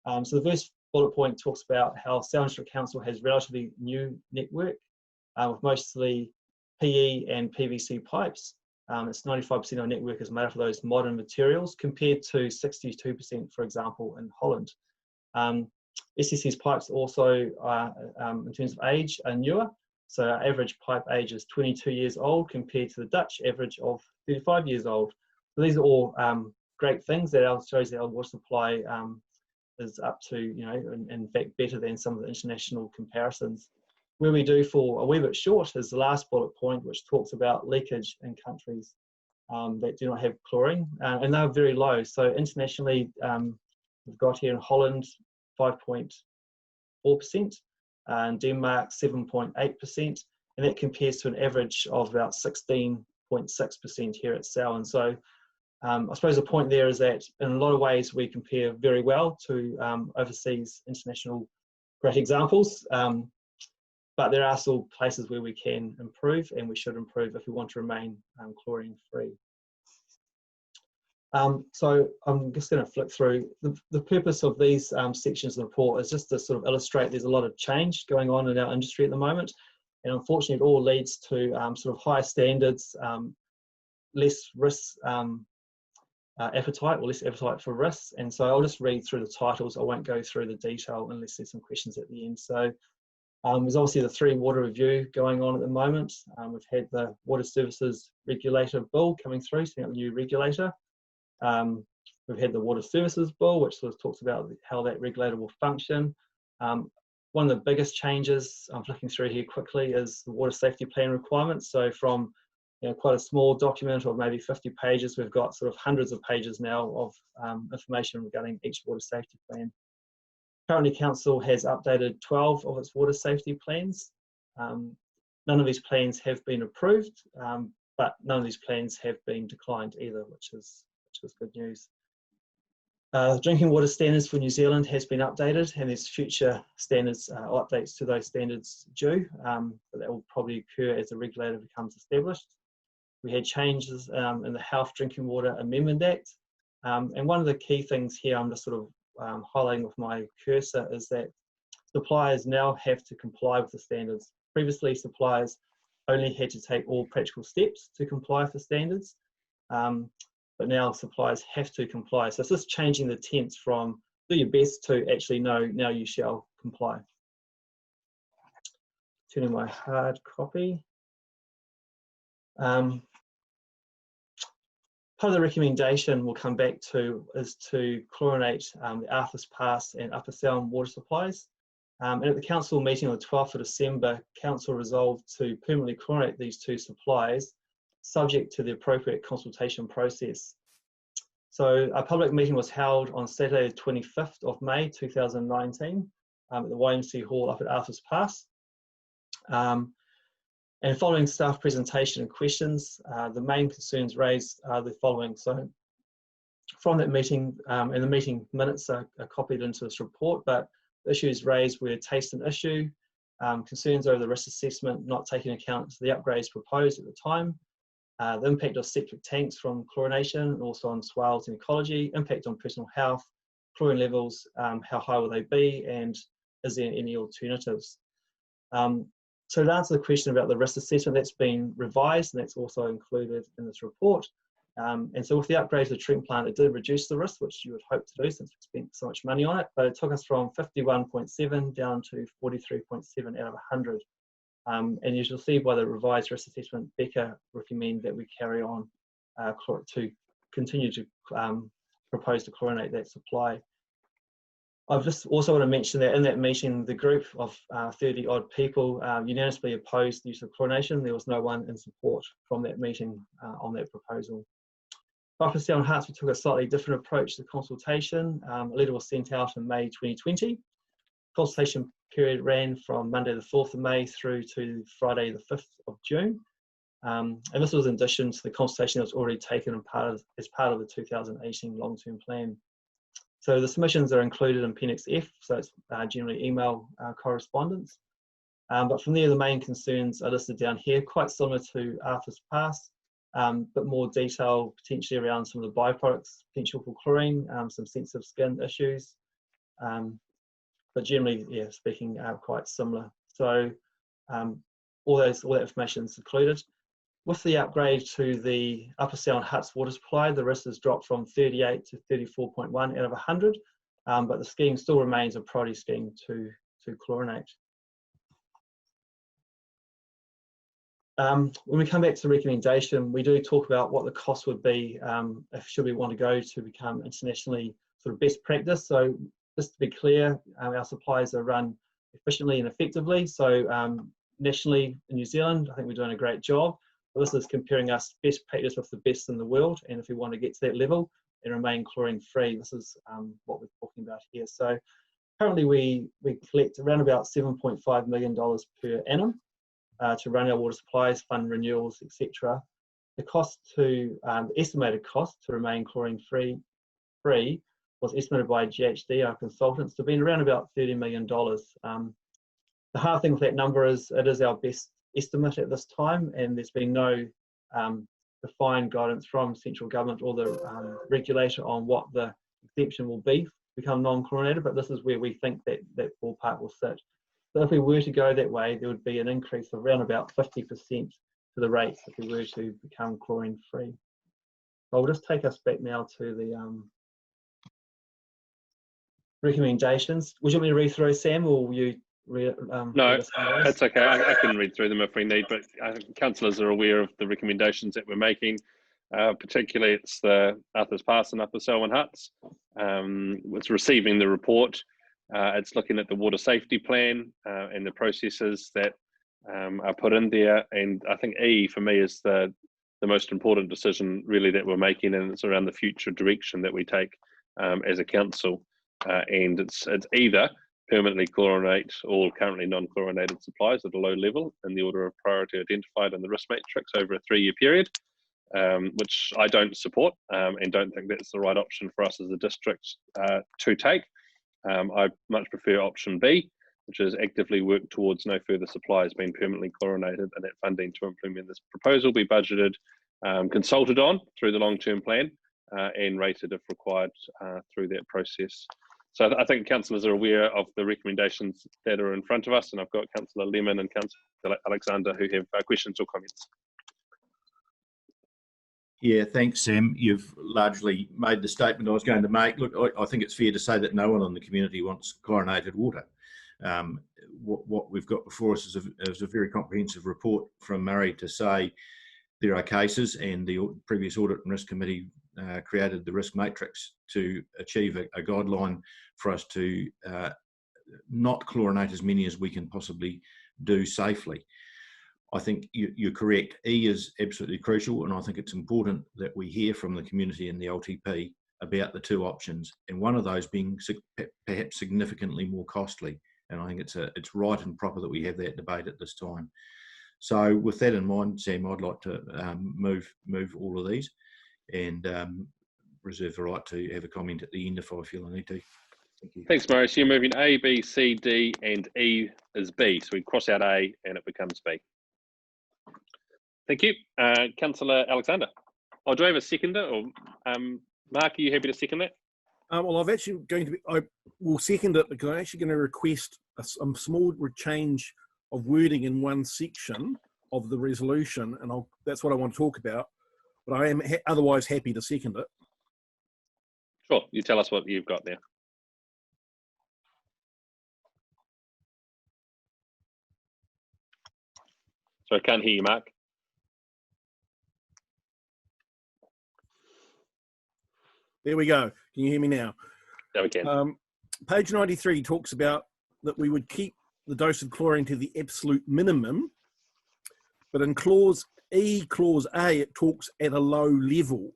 So the first bullet point talks about how South Australia Council has relatively new network with mostly PE and PVC pipes. It's 95% of our network is made up of those modern materials compared to 62%, for example, in Holland. SCC's pipes also, in terms of age, are newer. So our average pipe age is 22 years old compared to the Dutch average of 35 years old. So these are all great things that shows that our water supply is up to, in fact, better than some of the international comparisons. Where we do fall a wee bit short is the last bullet point, which talks about leakage in countries that do not have chlorine, and they're very low. So internationally, we've got here in Holland 5.4%, and Denmark 7.8%, and that compares to an average of about 16.6% here at Sal. And so I suppose the point there is that in a lot of ways we compare very well to overseas international great examples. But there are still places where we can improve, and we should improve if we want to remain chlorine free. So I'm just going to flick through. The purpose of these sections of the report is just to sort of illustrate there's a lot of change going on in our industry at the moment. And unfortunately, it all leads to sort of higher standards, less risk appetite, or less appetite for risks. And so I'll just read through the titles. I won't go through the detail unless there's some questions at the end. So There's obviously the 3 water review going on at the moment. We've had the Water Services Regulator Bill coming through, setting up a new regulator. We've had the Water Services Bill, which sort of talks about how that regulator will function. One of the biggest changes I'm flicking through here quickly is the water safety plan requirements. So from quite a small document of maybe 50 pages, we've got sort of hundreds of pages now of information regarding each water safety plan. Currently, Council has updated 12 of its water safety plans. None of these plans have been approved, but none of these plans have been declined either, which is good news. Drinking water standards for New Zealand has been updated, and there's future standards or updates to those standards due, but that will probably occur as the regulator becomes established. We had changes in the Health Drinking Water Amendment Act, and one of the key things here I'm just sort of highlighting with my cursor is that suppliers now have to comply with the standards. Previously, suppliers only had to take all practical steps to comply with the standards, but now suppliers have to comply. So it's just changing the tense from do your best to actually no, now you shall comply. Turning my hard copy. Part of the recommendation we'll come back to is to chlorinate the Arthurs Pass and Upper Sound water supplies. And at the council meeting on the 12th of December, council resolved to permanently chlorinate these 2 supplies, subject to the appropriate consultation process. So a public meeting was held on Saturday the 25th of May 2019 at the YMC Hall up at Arthurs Pass. And following staff presentation and questions, the main concerns raised are the following. So from that meeting, and the meeting minutes are copied into this report, but the issues raised were taste and issue, concerns over the risk assessment not taking account of the upgrades proposed at the time, the impact of septic tanks from chlorination, and also on swales and ecology, impact on personal health, chlorine levels, how high will they be, and is there any alternatives? So to answer the question about the risk assessment, that's been revised, and that's also included in this report. And so with the upgrade to the treatment plant, it did reduce the risk, which you would hope to do since we spent so much money on it, but it took us from 51.7 down to 43.7 out of 100. And you shall see by the revised risk assessment, Becca recommend that we carry on to continue to propose to chlorinate that supply. I've just also want to mention that in that meeting, the group of 30 odd people unanimously opposed the use of chlorination. There was no one in support from that meeting on that proposal. Upper Sound Hartsville took a slightly different approach to consultation. A letter was sent out in May 2020. Consultation period ran from Monday the 4th of May through to Friday the 5th of June. And this was in addition to the consultation that was already taken as part of the 2018 long-term plan. So the submissions are included in Appendix F, so it's generally email correspondence. But from there, the main concerns are listed down here, quite similar to Arthurs Pass, but more detail potentially around some of the byproducts, potential for chlorine, some sensitive skin issues. But generally, yeah, speaking, quite similar. So all that information is included. With the upgrade to the Upper Sound Huts water supply, the risk has dropped from 38 to 34.1 out of 100, but the scheme still remains a priority scheme to chlorinate. When we come back to the recommendation, we do talk about what the cost would be if should we want to go to become internationally sort of best practice. So just to be clear, our supplies are run efficiently and effectively. So nationally in New Zealand, I think we're doing a great job. This is comparing us best practice with the best in the world, and if we want to get to that level and remain chlorine free, this is what we're talking about here. So currently we collect around about $7.5 million per annum to run our water supplies, fund renewals, etc. The cost the estimated cost to remain chlorine free was estimated by GHD, our consultants, to be around about $30 million. The hard thing with that number is it is our best estimate at this time, and there's been no defined guidance from central government or the regulator on what the exemption will be to become non-chlorinated, but this is where we think that ballpark will sit. So if we were to go that way, there would be an increase of around about 50% to the rates if we were to become chlorine free. So I'll just take us back now to the recommendations. Would you want me to read through, Sam, or will you No, read us some of those? that's okay. I can read through them if we need, but councillors are aware of the recommendations that we're making. Particularly, it's the Arthur's Pass and Upper Selwyn Huts. It's receiving the report. It's looking at the water safety plan and the processes that are put in there. And I think E for me is the most important decision really that we're making, and it's around the future direction that we take as a council. And it's either permanently chlorinate all currently non-chlorinated supplies at a low level in the order of priority identified in the risk matrix over a 3-year period, which I don't support and don't think that's the right option for us as a district to take. I much prefer option B, which is actively work towards no further supplies being permanently chlorinated, and that funding to implement this proposal be budgeted, consulted on through the long-term plan and rated if required through that process. So I think councillors are aware of the recommendations that are in front of us, and I've got Councillor Lemon and Councillor Alexander who have questions or comments. Yeah, thanks, Sam. You've largely made the statement I was going to make. Look, I think it's fair to say that no one in the community wants chlorinated water. What we've got before us is a very comprehensive report from Murray to say there are cases, and the previous Audit and Risk Committee created the risk matrix to achieve a guideline for us to not chlorinate as many as we can possibly do safely. I think you're correct. E is absolutely crucial, and I think it's important that we hear from the community and the LTP about the two options, and one of those being perhaps significantly more costly. And I think it's right and proper that we have that debate at this time. So with that in mind, Sam, I'd like to move all of these and reserve the right to have a comment at the end if I feel I need to. Thank you. Thanks, Murray. So you're moving A, B, C, D, and E is B. So we cross out A and it becomes B. Thank you. Councillor Alexander. Oh, do I have a seconder? Or Mark, are you happy to second that? Well, I will second it because I'm actually going to request a small change of wording in one section of the resolution, and that's what I want to talk about. But I am otherwise happy to second it. Sure. You tell us what you've got there. So I can't hear you, Mark. There we go. Can you hear me now? Yeah, we can. Page 93 talks about that we would keep the dose of chlorine to the absolute minimum, but in clause E, clause A, it talks at a low level.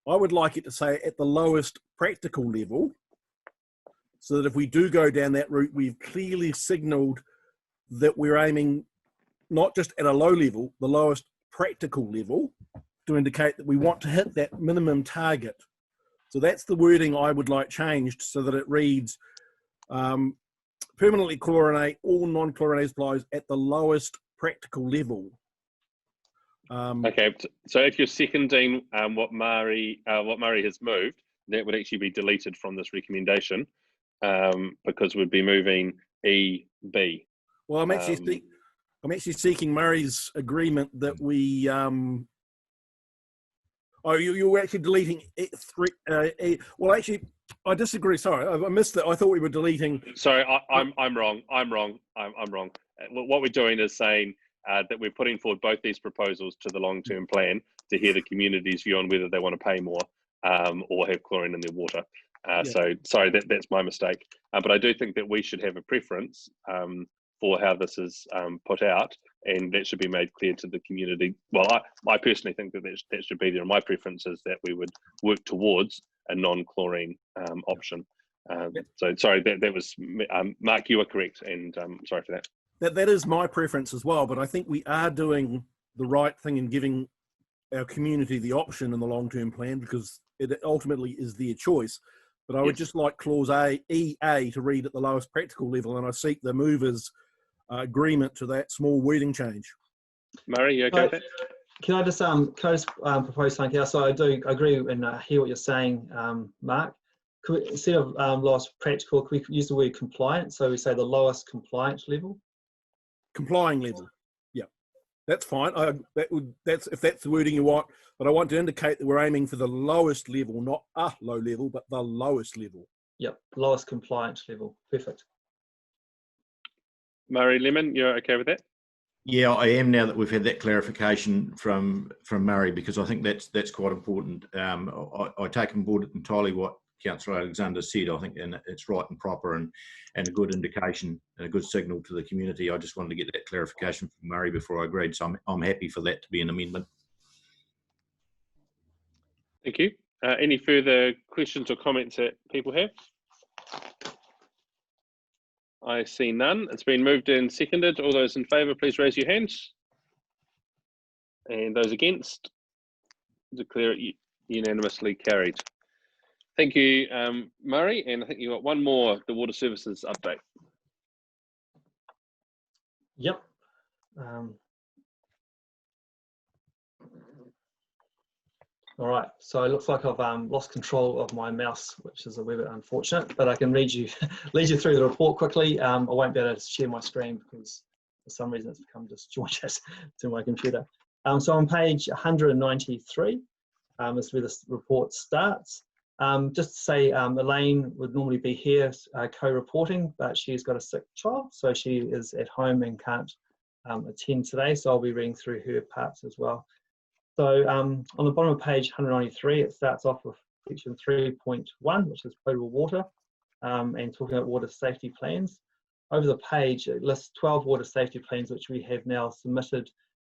I would like it to say at the lowest practical level, so that if we do go down that route, we've clearly signalled that we're aiming not just at a low level, the lowest practical level, to indicate that we want to hit that minimum target. So that's the wording I would like changed so that it reads, permanently chlorinate all non-chlorinated supplies at the lowest practical level. Okay, so if you're seconding what Murray has moved, that would actually be deleted from this recommendation because we'd be moving E, B. Well, I'm actually seeking Murray's agreement that we. Oh, you were actually deleting well, actually, I disagree. Sorry, I missed that. I thought we were deleting. Sorry, I'm wrong. I'm wrong. What we're doing is saying that we're putting forward both these proposals to the long-term plan to hear the community's view on whether they want to pay more or have chlorine in their water. So sorry, that's my mistake. But I do think that we should have a preference for how this is put out, and that should be made clear to the community. Well, I personally think that should be there. My preference is that we would work towards a non-chlorine option. So sorry, that was Mark. You are correct, and sorry for that. That is my preference as well. But I think we are doing the right thing in giving our community the option in the long-term plan because it ultimately is their choice. But I would just like clause EA to read at the lowest practical level, and I seek the movers' agreement to that small wording change. Murray, you okay with that? Can I just propose something else? So I do agree and hear what you're saying, Mark. Could we, instead of lowest practical, could we use the word compliant? So we say the lowest compliance level. Complying level. Yeah, that's fine. That's if that's the wording you want. But I want to indicate that we're aiming for the lowest level, not a low level, but the lowest level. Yep, lowest compliance level. Perfect. Murray Lemon, you're okay with that? Yeah, I am, now that we've had that clarification from Murray, because I think that's quite important. I take on board entirely what Councillor Alexander said. I think and it's right and proper and a good indication and a good signal to the community. I just wanted to get that clarification from Murray before I agreed, so I'm happy for that to be an amendment. Thank you. Any further questions or comments that people have? I see none. It's been moved and seconded. All those in favour, please raise your hands. And those against, declare it unanimously carried. Thank you, Murray. And I think you've got one more, the water services update. Yep. All right, so it looks like I've lost control of my mouse, which is a wee bit unfortunate, but I can lead you through the report quickly. I won't be able to share my screen because for some reason it's become disjointed to my computer. So on page 193 is where this report starts. Just to say, Elaine would normally be here co-reporting, but she's got a sick child, so she is at home and can't attend today, so I'll be reading through her parts as well. So on the bottom of page 193, it starts off with section 3.1, which is potable water, and talking about water safety plans. Over the page, it lists 12 water safety plans, which we have now submitted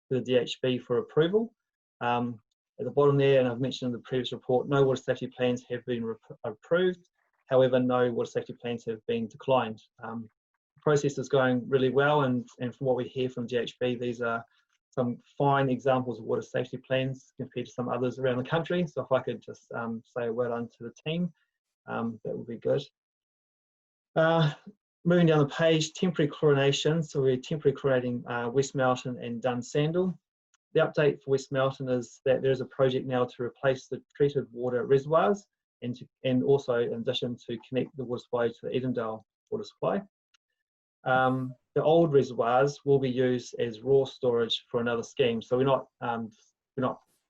to the DHB for approval. At the bottom there, and I've mentioned in the previous report, no water safety plans have been approved. However, no water safety plans have been declined. The process is going really well, and from what we hear from DHB, these are some fine examples of water safety plans compared to some others around the country. So if I could just say a word on to the team, that would be good. Moving down the page, temporary chlorination. So we're temporary chlorinating Westmelton and Dunsandel. The update for Westmelton is that there is a project now to replace the treated water reservoirs and also in addition to connect the water supply to the Edendale water supply. The old reservoirs will be used as raw storage for another scheme. So we're not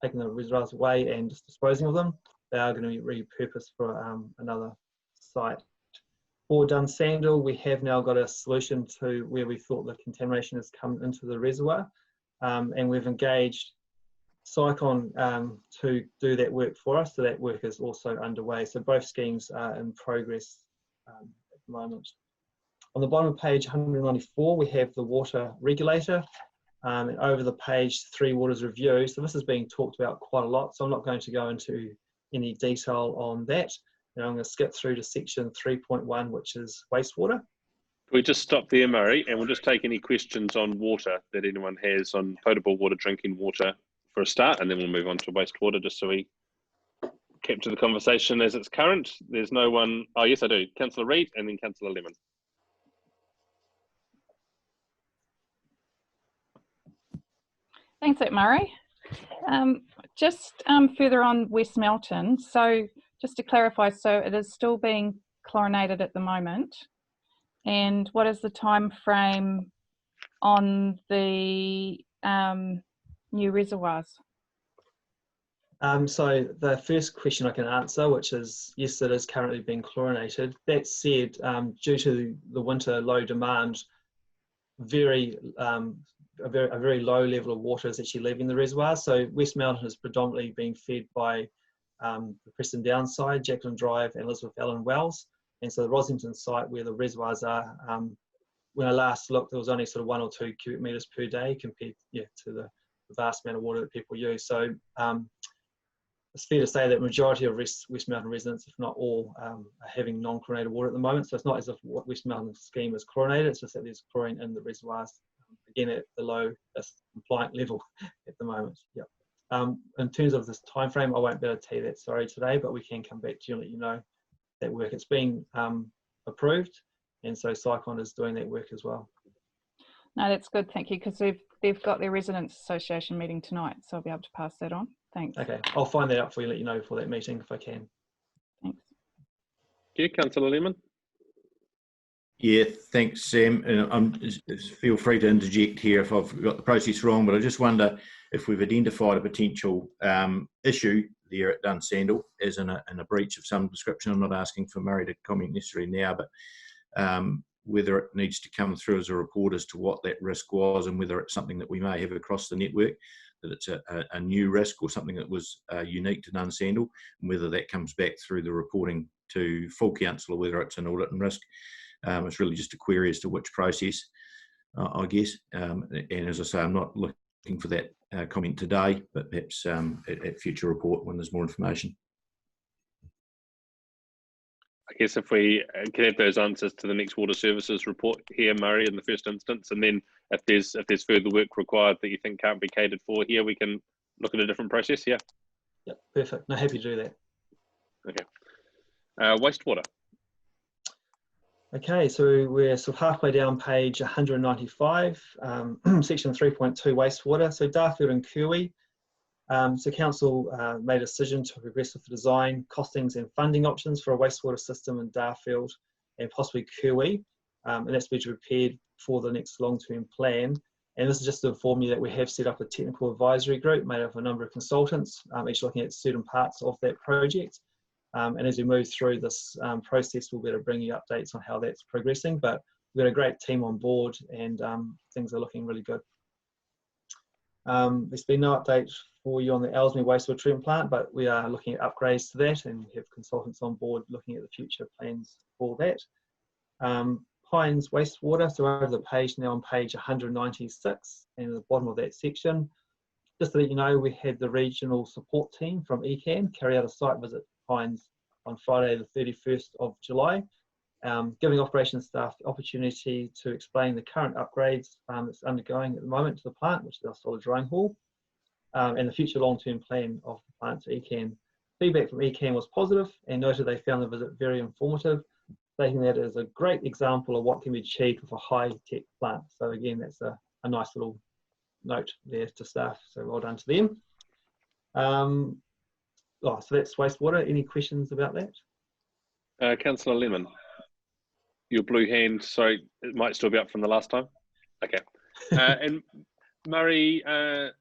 taking the reservoirs away and just disposing of them. They are going to be repurposed for another site. For Dunsandel, we have now got a solution to where we thought the contamination has come into the reservoir, and we've engaged Cycon to do that work for us. So that work is also underway. So both schemes are in progress at the moment. On the bottom of page 194, we have the water regulator. And over the page, 3 waters review. So this is being talked about quite a lot, so I'm not going to go into any detail on that. Now I'm going to skip through to section 3.1, which is wastewater. We just stop there, Murray, and we'll just take any questions on water that anyone has on potable water, drinking water for a start, and then we'll move on to wastewater just so we capture the conversation as it's current. There's no one. Oh, yes, I do. Councillor Reid and then Councillor Lemon. Thanks, Murray. Just further on Westmelton, so just to clarify, so it is still being chlorinated at the moment, and what is the time frame on the new reservoirs? So the first question I can answer, which is yes, it is currently being chlorinated. That said, due to the winter low demand, a very low level of water is actually leaving the reservoir. So Westmelton is predominantly being fed by the Preston Downside, Jacqueline Drive and Elizabeth Allen Wells. And so the Roslington site where the reservoirs are, when I last looked, there was only sort of 1 or 2 cubic metres per day compared to the vast amount of water that people use. So it's fair to say that majority of Westmelton residents, if not all, are having non-chlorinated water at the moment. So it's not as if what Westmelton scheme is chlorinated, it's just that there's chlorine in the reservoirs, again at the low compliant level at the moment. Yep. In terms of this time frame, I won't be able to tell you that sorry today, but we can come back to you and let you know that work. It's been approved, and so Cycon is doing that work as well. No, that's good, thank you, because they've got their Residents Association meeting tonight, so I'll be able to pass that on. Thanks. Okay, I'll find that out for you, let you know for that meeting if I can. Thanks. Yeah, Councillor Lemon. Yeah, thanks, Sam. And feel free to interject here if I've got the process wrong, but I just wonder if we've identified a potential issue there at Dunsandel as in a breach of some description. I'm not asking for Murray to comment necessarily now, but whether it needs to come through as a report as to what that risk was and whether it's something that we may have across the network, that it's a new risk or something that was unique to Dunsandel, and whether that comes back through the reporting to full council or whether it's an audit and risk. It's really just a query as to which process, I guess. And as I say, I'm not looking for that comment today, but perhaps at future report when there's more information. I guess if we can have those answers to the next water services report here, Murray, in the first instance, and then if there's further work required that you think can't be catered for here, we can look at a different process. Yeah. Yep, perfect. No, happy to do that. Okay. Wastewater. Okay, so we're sort of halfway down page 195, section 3.2 wastewater. So Darfield and Kooey. So council made a decision to progress with the design, costings and funding options for a wastewater system in Darfield and possibly Kooey. And that's been prepared for the next long-term plan. And this is just to inform you that we have set up a technical advisory group made up of a number of consultants, each looking at certain parts of that project. And as we move through this process, we'll be able to bring you updates on how that's progressing. But we've got a great team on board and things are looking really good. There's been no update for you on the Ellesmere wastewater treatment plant, but we are looking at upgrades to that and we have consultants on board looking at the future plans for that. Pines wastewater, so over the page now on page 196 and at the bottom of that section. Just to let you know, we had the regional support team from ECAN carry out a site visit to Pines on Friday the 31st of July, giving operations staff the opportunity to explain the current upgrades that's undergoing at the moment to the plant, which is our solid drying hall, and the future long-term plan of the plant to ECAN. Feedback from ECAN was positive and noted they found the visit very informative, stating that as a great example of what can be achieved with a high-tech plant. So again, that's a nice little note there to staff, so well done to them. So that's wastewater. Any questions about that? Councillor Lemon, your blue hand, sorry, it might still be up from the last time. Okay. And Murray,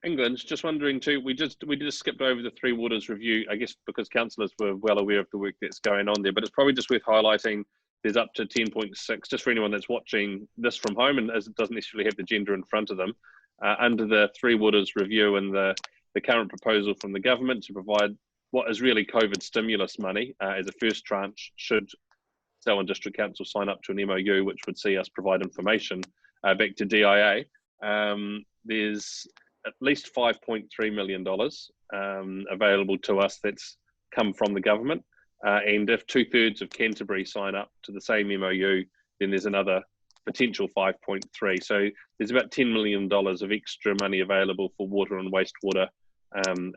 England, just wondering too, we just skipped over the Three Waters review, I guess because councillors were well aware of the work that's going on there, but it's probably just worth highlighting there's up to 10.6, just for anyone that's watching this from home and as it doesn't necessarily have the agenda in front of them, under the Three Waters review and the current proposal from the government to provide what is really COVID stimulus money as a first tranche should Selwyn District Council sign up to an MOU which would see us provide information back to DIA. There's at least $5.3 million available to us that's come from the government. And if 2/3 of Canterbury sign up to the same MOU, then there's another potential 5.3. So there's about $10 million of extra money available for water and wastewater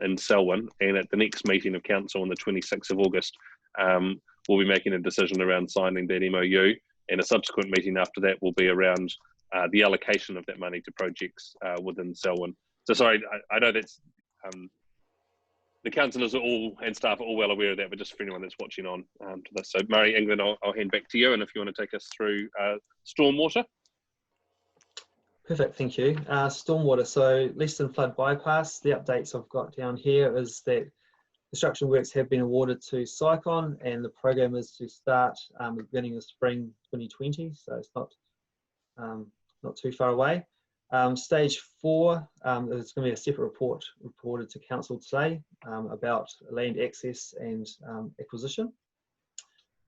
in Selwyn. And at the next meeting of council on the 26th of August, we'll be making a decision around signing that MOU. And a subsequent meeting after that will be around the allocation of that money to projects within Selwyn. So sorry, I know that's the councillors are all and staff are all well aware of that, but just for anyone that's watching on to this. So Murray, England, I'll hand back to you, and if you want to take us through stormwater. Perfect, thank you. Stormwater, so Leeston Flood Bypass, the updates I've got down here is that construction works have been awarded to Cycon and the program is to start at the beginning of spring 2020, so it's not too far away. Stage 4, there's going to be a separate report reported to council today about land access and acquisition.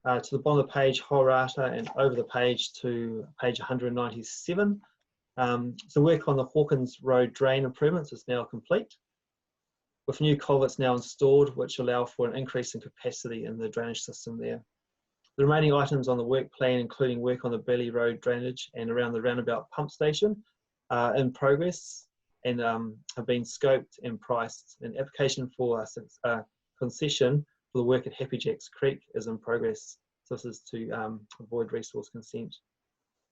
To the bottom of the page, Horata, and over the page to page 197. So work on the Hawkins Road drain improvements is now complete, with new culverts now installed, which allow for an increase in capacity in the drainage system there. The remaining items on the work plan, including work on the Bailey Road drainage and around the roundabout pump station, are in progress and have been scoped and priced. An application for a concession for the work at Happy Jacks Creek is in progress. So this is to avoid resource consent.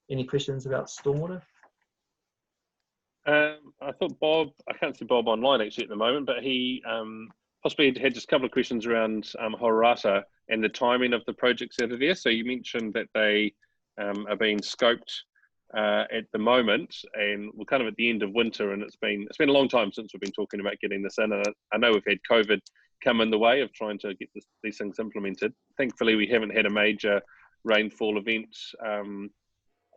Any questions about stormwater? I thought Bob, I can't see Bob online actually at the moment, but he possibly had just a couple of questions around Horata and the timing of the projects that are there. So you mentioned that they are being scoped at the moment, and we're kind of at the end of winter, and it's been a long time since we've been talking about getting this in. And I know we've had COVID come in the way of trying to get these things implemented. Thankfully, we haven't had a major rainfall event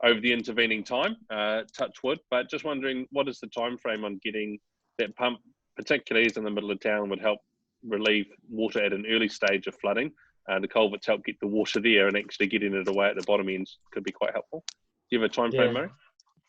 over the intervening time, touch wood, but just wondering what is the time frame on getting that pump, particularly as in the middle of town, would help relieve water at an early stage of flooding. The culverts help get the water there, and actually getting it away at the bottom end could be quite helpful. Do you have a time frame, Murray?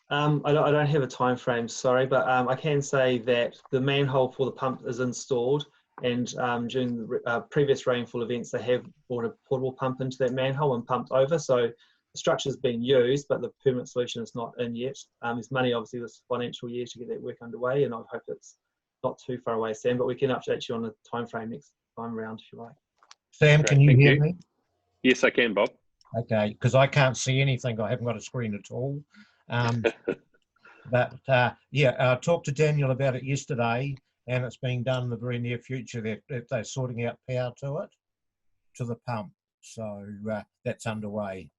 I don't have a time frame, sorry, but I can say that the manhole for the pump is installed, and during the previous rainfall events, they have brought a portable pump into that manhole and pumped over. So the structure's been used, but the permanent solution is not in yet. There's money, obviously, this financial year to get that work underway, and I hope it's not too far away, Sam, but we can update you on the time frame next time around if you like. Sam, Great, can you thank hear you. me? Yes, I can, Bob. Okay, because I can't see anything. I haven't got a screen at all. But yeah, I talked to Daniel about it yesterday, and it's being done in the very near future. That they're sorting out power to it, to the pump. So that's underway.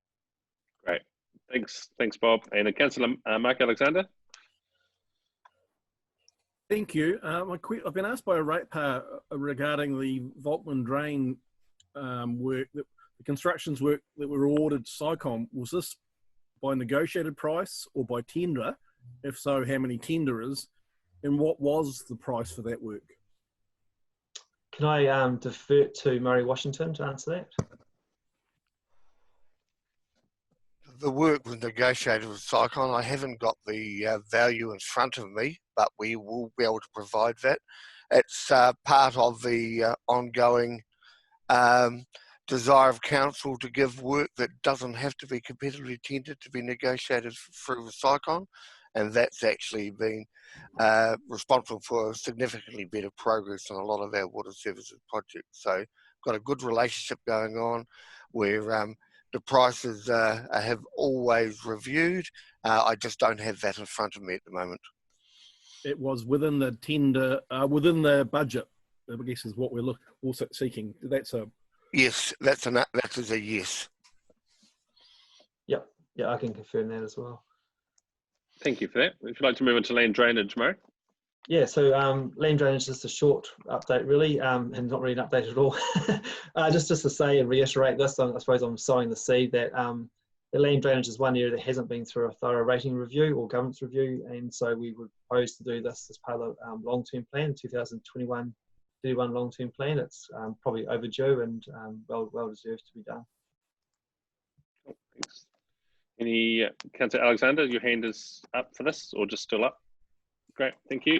Great. Thanks, Bob. And Councillor Mark Alexander? Thank you. I've been asked by a ratepayer regarding the Volkman Drain work, the constructions work that were ordered to SICOM. Was this by negotiated price or by tender? If so, how many tenderers? And what was the price for that work? Can I defer to Murray Washington to answer that? The work was negotiated with SICOM. I haven't got the value in front of me, but we will be able to provide that. It's part of the ongoing desire of council to give work that doesn't have to be competitively tendered to be negotiated through SICOM, and that's actually been responsible for significantly better progress on a lot of our water services projects. So got a good relationship going on where the prices have always reviewed. I just don't have that in front of me at the moment. It was within the tender, within the budget, I guess is what we're also seeking. That's a... Yes, that is a yes. Yep, yeah, I can confirm that as well. Thank you for that. If you'd like to move on to land drainage, Murray. Yeah, so land drainage is just a short update really, and not really an update at all. Just to say and reiterate this, I suppose I'm sowing the seed that the land drainage is one area that hasn't been through a thorough rating review or governance review, and so we would propose to do this as part of the long-term plan, 2021-31 long-term plan. It's probably overdue and well deserved to be done. Thanks. Any, Councillor Alexander, your hand is up for this or just still up? Great, thank you.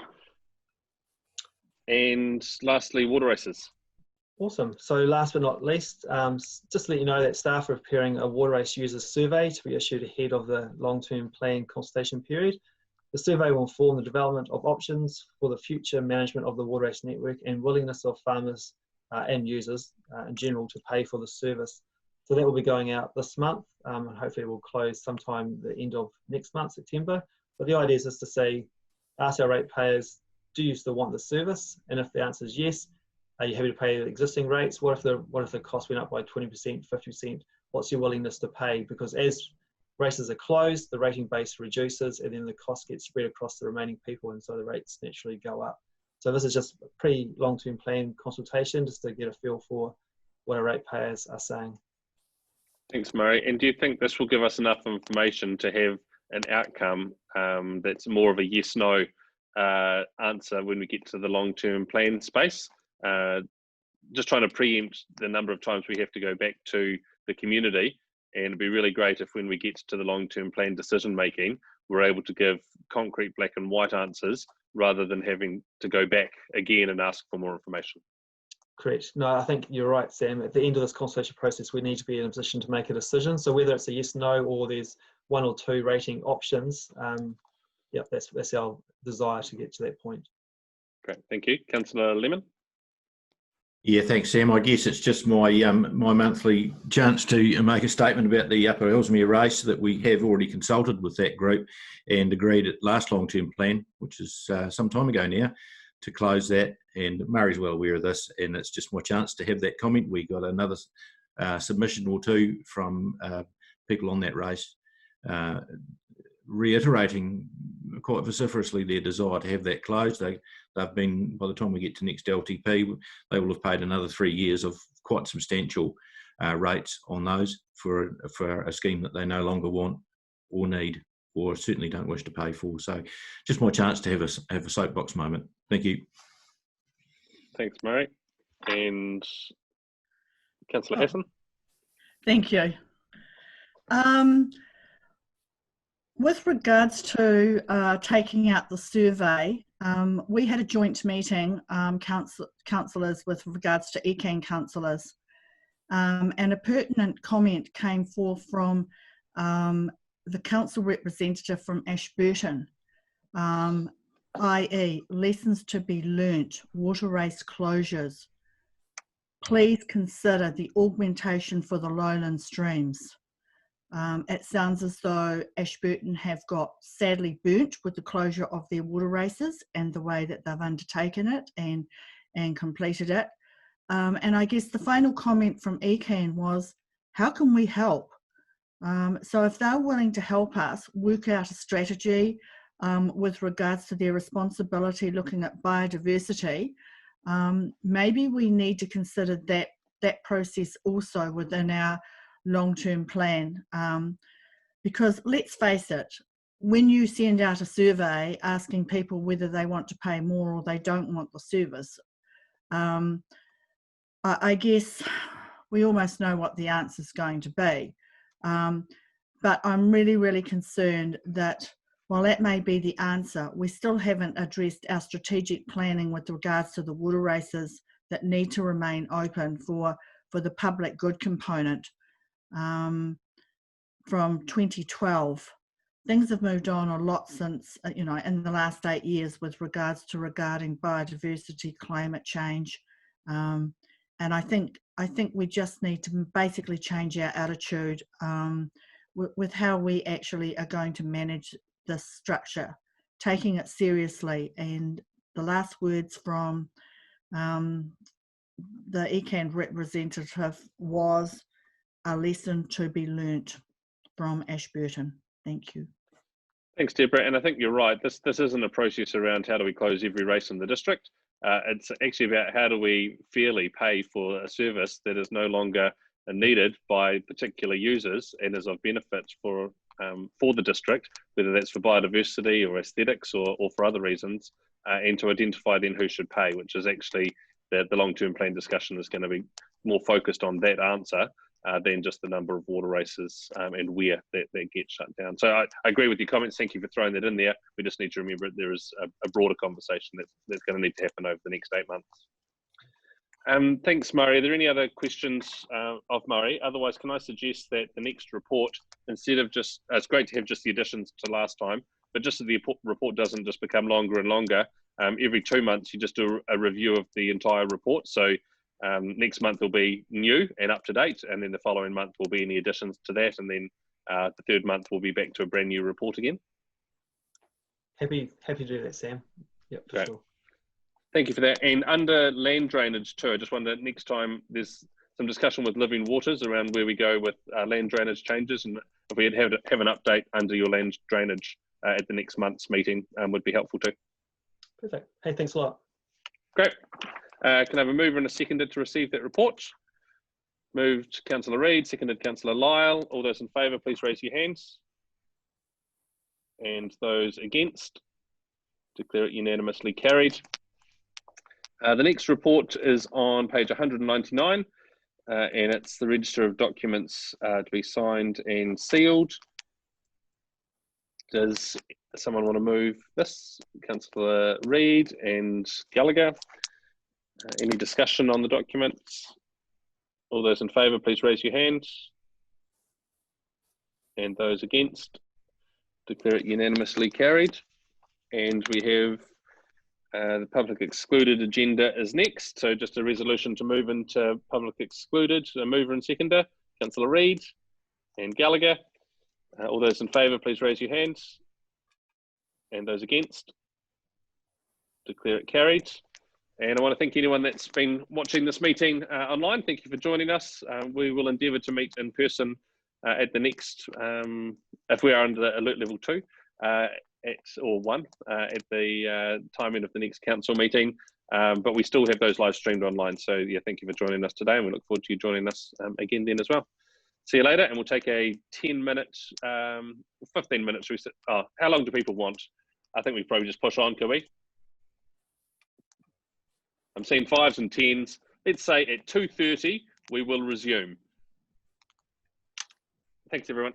And lastly, water races. Awesome. So last but not least, just to let you know that staff are preparing a water race users survey to be issued ahead of the long-term plan consultation period. The survey will inform the development of options for the future management of the water race network and willingness of farmers and users in general to pay for the service. So that will be going out this month, and hopefully it will close sometime the end of next month, September. But the idea is just to say, ask our ratepayers, do you still want the service? And if the answer is yes, are you happy to pay the existing rates? What if the cost went up by 20%, 50%? What's your willingness to pay? Because as races are closed, the rating base reduces, and then the cost gets spread across the remaining people, and so the rates naturally go up. So this is just a pre-long-term plan consultation, just to get a feel for what our ratepayers are saying. Thanks, Murray. And do you think this will give us enough information to have an outcome that's more of a yes/no answer when we get to the long-term plan space? Just trying to preempt the number of times we have to go back to the community, and it'd be really great if when we get to the long-term plan decision making, we're able to give concrete black and white answers rather than having to go back again and ask for more information. Correct. No, I think you're right, Sam. At the end of this consultation process, we need to be in a position to make a decision. So whether it's a yes, no, or there's one or two rating options, yeah, that's our desire to get to that point. Great, thank you. Councillor Lemon. Yeah, thanks, Sam. I guess it's just my my monthly chance to make a statement about the Upper Ellesmere race, that we have already consulted with that group and agreed at last long-term plan, which is some time ago now, to close that. And Murray's well aware of this, and it's just my chance to have that comment. We got another submission or two from people on that race, reiterating quite vociferously their desire to have that closed. They've been, by the time we get to next LTP, they will have paid another 3 years of quite substantial rates on those for a scheme that they no longer want or need, or certainly don't wish to pay for. So just my chance to have a soapbox moment. Thank you. Thanks, Murray. And Councillor Hassan. Thank you. With regards to taking out the survey, we had a joint meeting, councillors, with regards to ECAN councillors, and a pertinent comment came forth from the council representative from Ashburton, i.e. lessons to be learnt, water race closures. Please consider the augmentation for the lowland streams. It sounds as though Ashburton have got sadly burnt with the closure of their water races and the way that they've undertaken it and completed it. And I guess the final comment from ECAN was, how can we help? So if they're willing to help us work out a strategy with regards to their responsibility looking at biodiversity, maybe we need to consider that process also within our long-term plan, because let's face it, when you send out a survey asking people whether they want to pay more or they don't want the service, I guess we almost know what the answer is going to be, but I'm really concerned that while that may be the answer, we still haven't addressed our strategic planning with regards to the water races that need to remain open for the public good component. From 2012, things have moved on a lot since, in the last 8 years with regards to regarding biodiversity, climate change, and I think we just need to basically change our attitude with how we actually are going to manage this structure, taking it seriously. And the last words from the ECAN representative was a lesson to be learnt from Ashburton. Thank you. Thanks, Deborah. And I think you're right. This isn't a process around how do we close every race in the district. It's actually about how do we fairly pay for a service that is no longer needed by particular users and is of benefit for the district, whether that's for biodiversity or aesthetics or for other reasons, and to identify then who should pay, which is actually the long-term plan discussion is going to be more focused on that answer than just the number of water races and where that get shut down. So I agree with your comments. Thank you for throwing that in there. We just need to remember there is a broader conversation that's going to need to happen over the next 8 months. Thanks, Murray. Are there any other questions of Murray? Otherwise, can I suggest that the next report, instead of just, it's great to have just the additions to last time, but just so the report doesn't just become longer and longer, every 2 months you just do a review of the entire report. So next month will be new and up to date, and then the following month will be any additions to that, and then the third month we'll be back to a brand new report again. Happy to do that, Sam. Yep, for sure. Thank you for that. And under land drainage too, I just wonder next time there's some discussion with Living Waters around where we go with land drainage changes, and if we have an update under your land drainage at the next month's meeting would be helpful too. Perfect. Hey, thanks a lot. Great. Can I have a mover and a seconder to receive that report? Moved Councillor Reid, seconded Councillor Lyle. All those in favour, please raise your hands. And those against, declare it unanimously carried. The next report is on page 199, and it's the register of documents to be signed and sealed. Does someone want to move this? Councillor Reid and Gallagher. Any discussion on the documents? All those in favour, please raise your hand. And those against, declare it unanimously carried. And we have the public excluded agenda is next. So just a resolution to move into public excluded. A mover and seconder, Councillor Reid and Gallagher. All those in favour, please raise your hands. And those against, declare it carried. And I want to thank anyone that's been watching this meeting online. Thank you for joining us. We will endeavour to meet in person at the next, if we are under the alert level 2 or 1 at the timing of the next council meeting. But we still have those live streamed online. So yeah, thank you for joining us today, and we look forward to you joining us again then as well. See you later, and we'll take a 10-minute, 15-minute reset. Oh, how long do people want? I think we probably just push on, could we? I'm seeing 5s and 10s. Let's say at 2:30 we will resume. Thanks, everyone.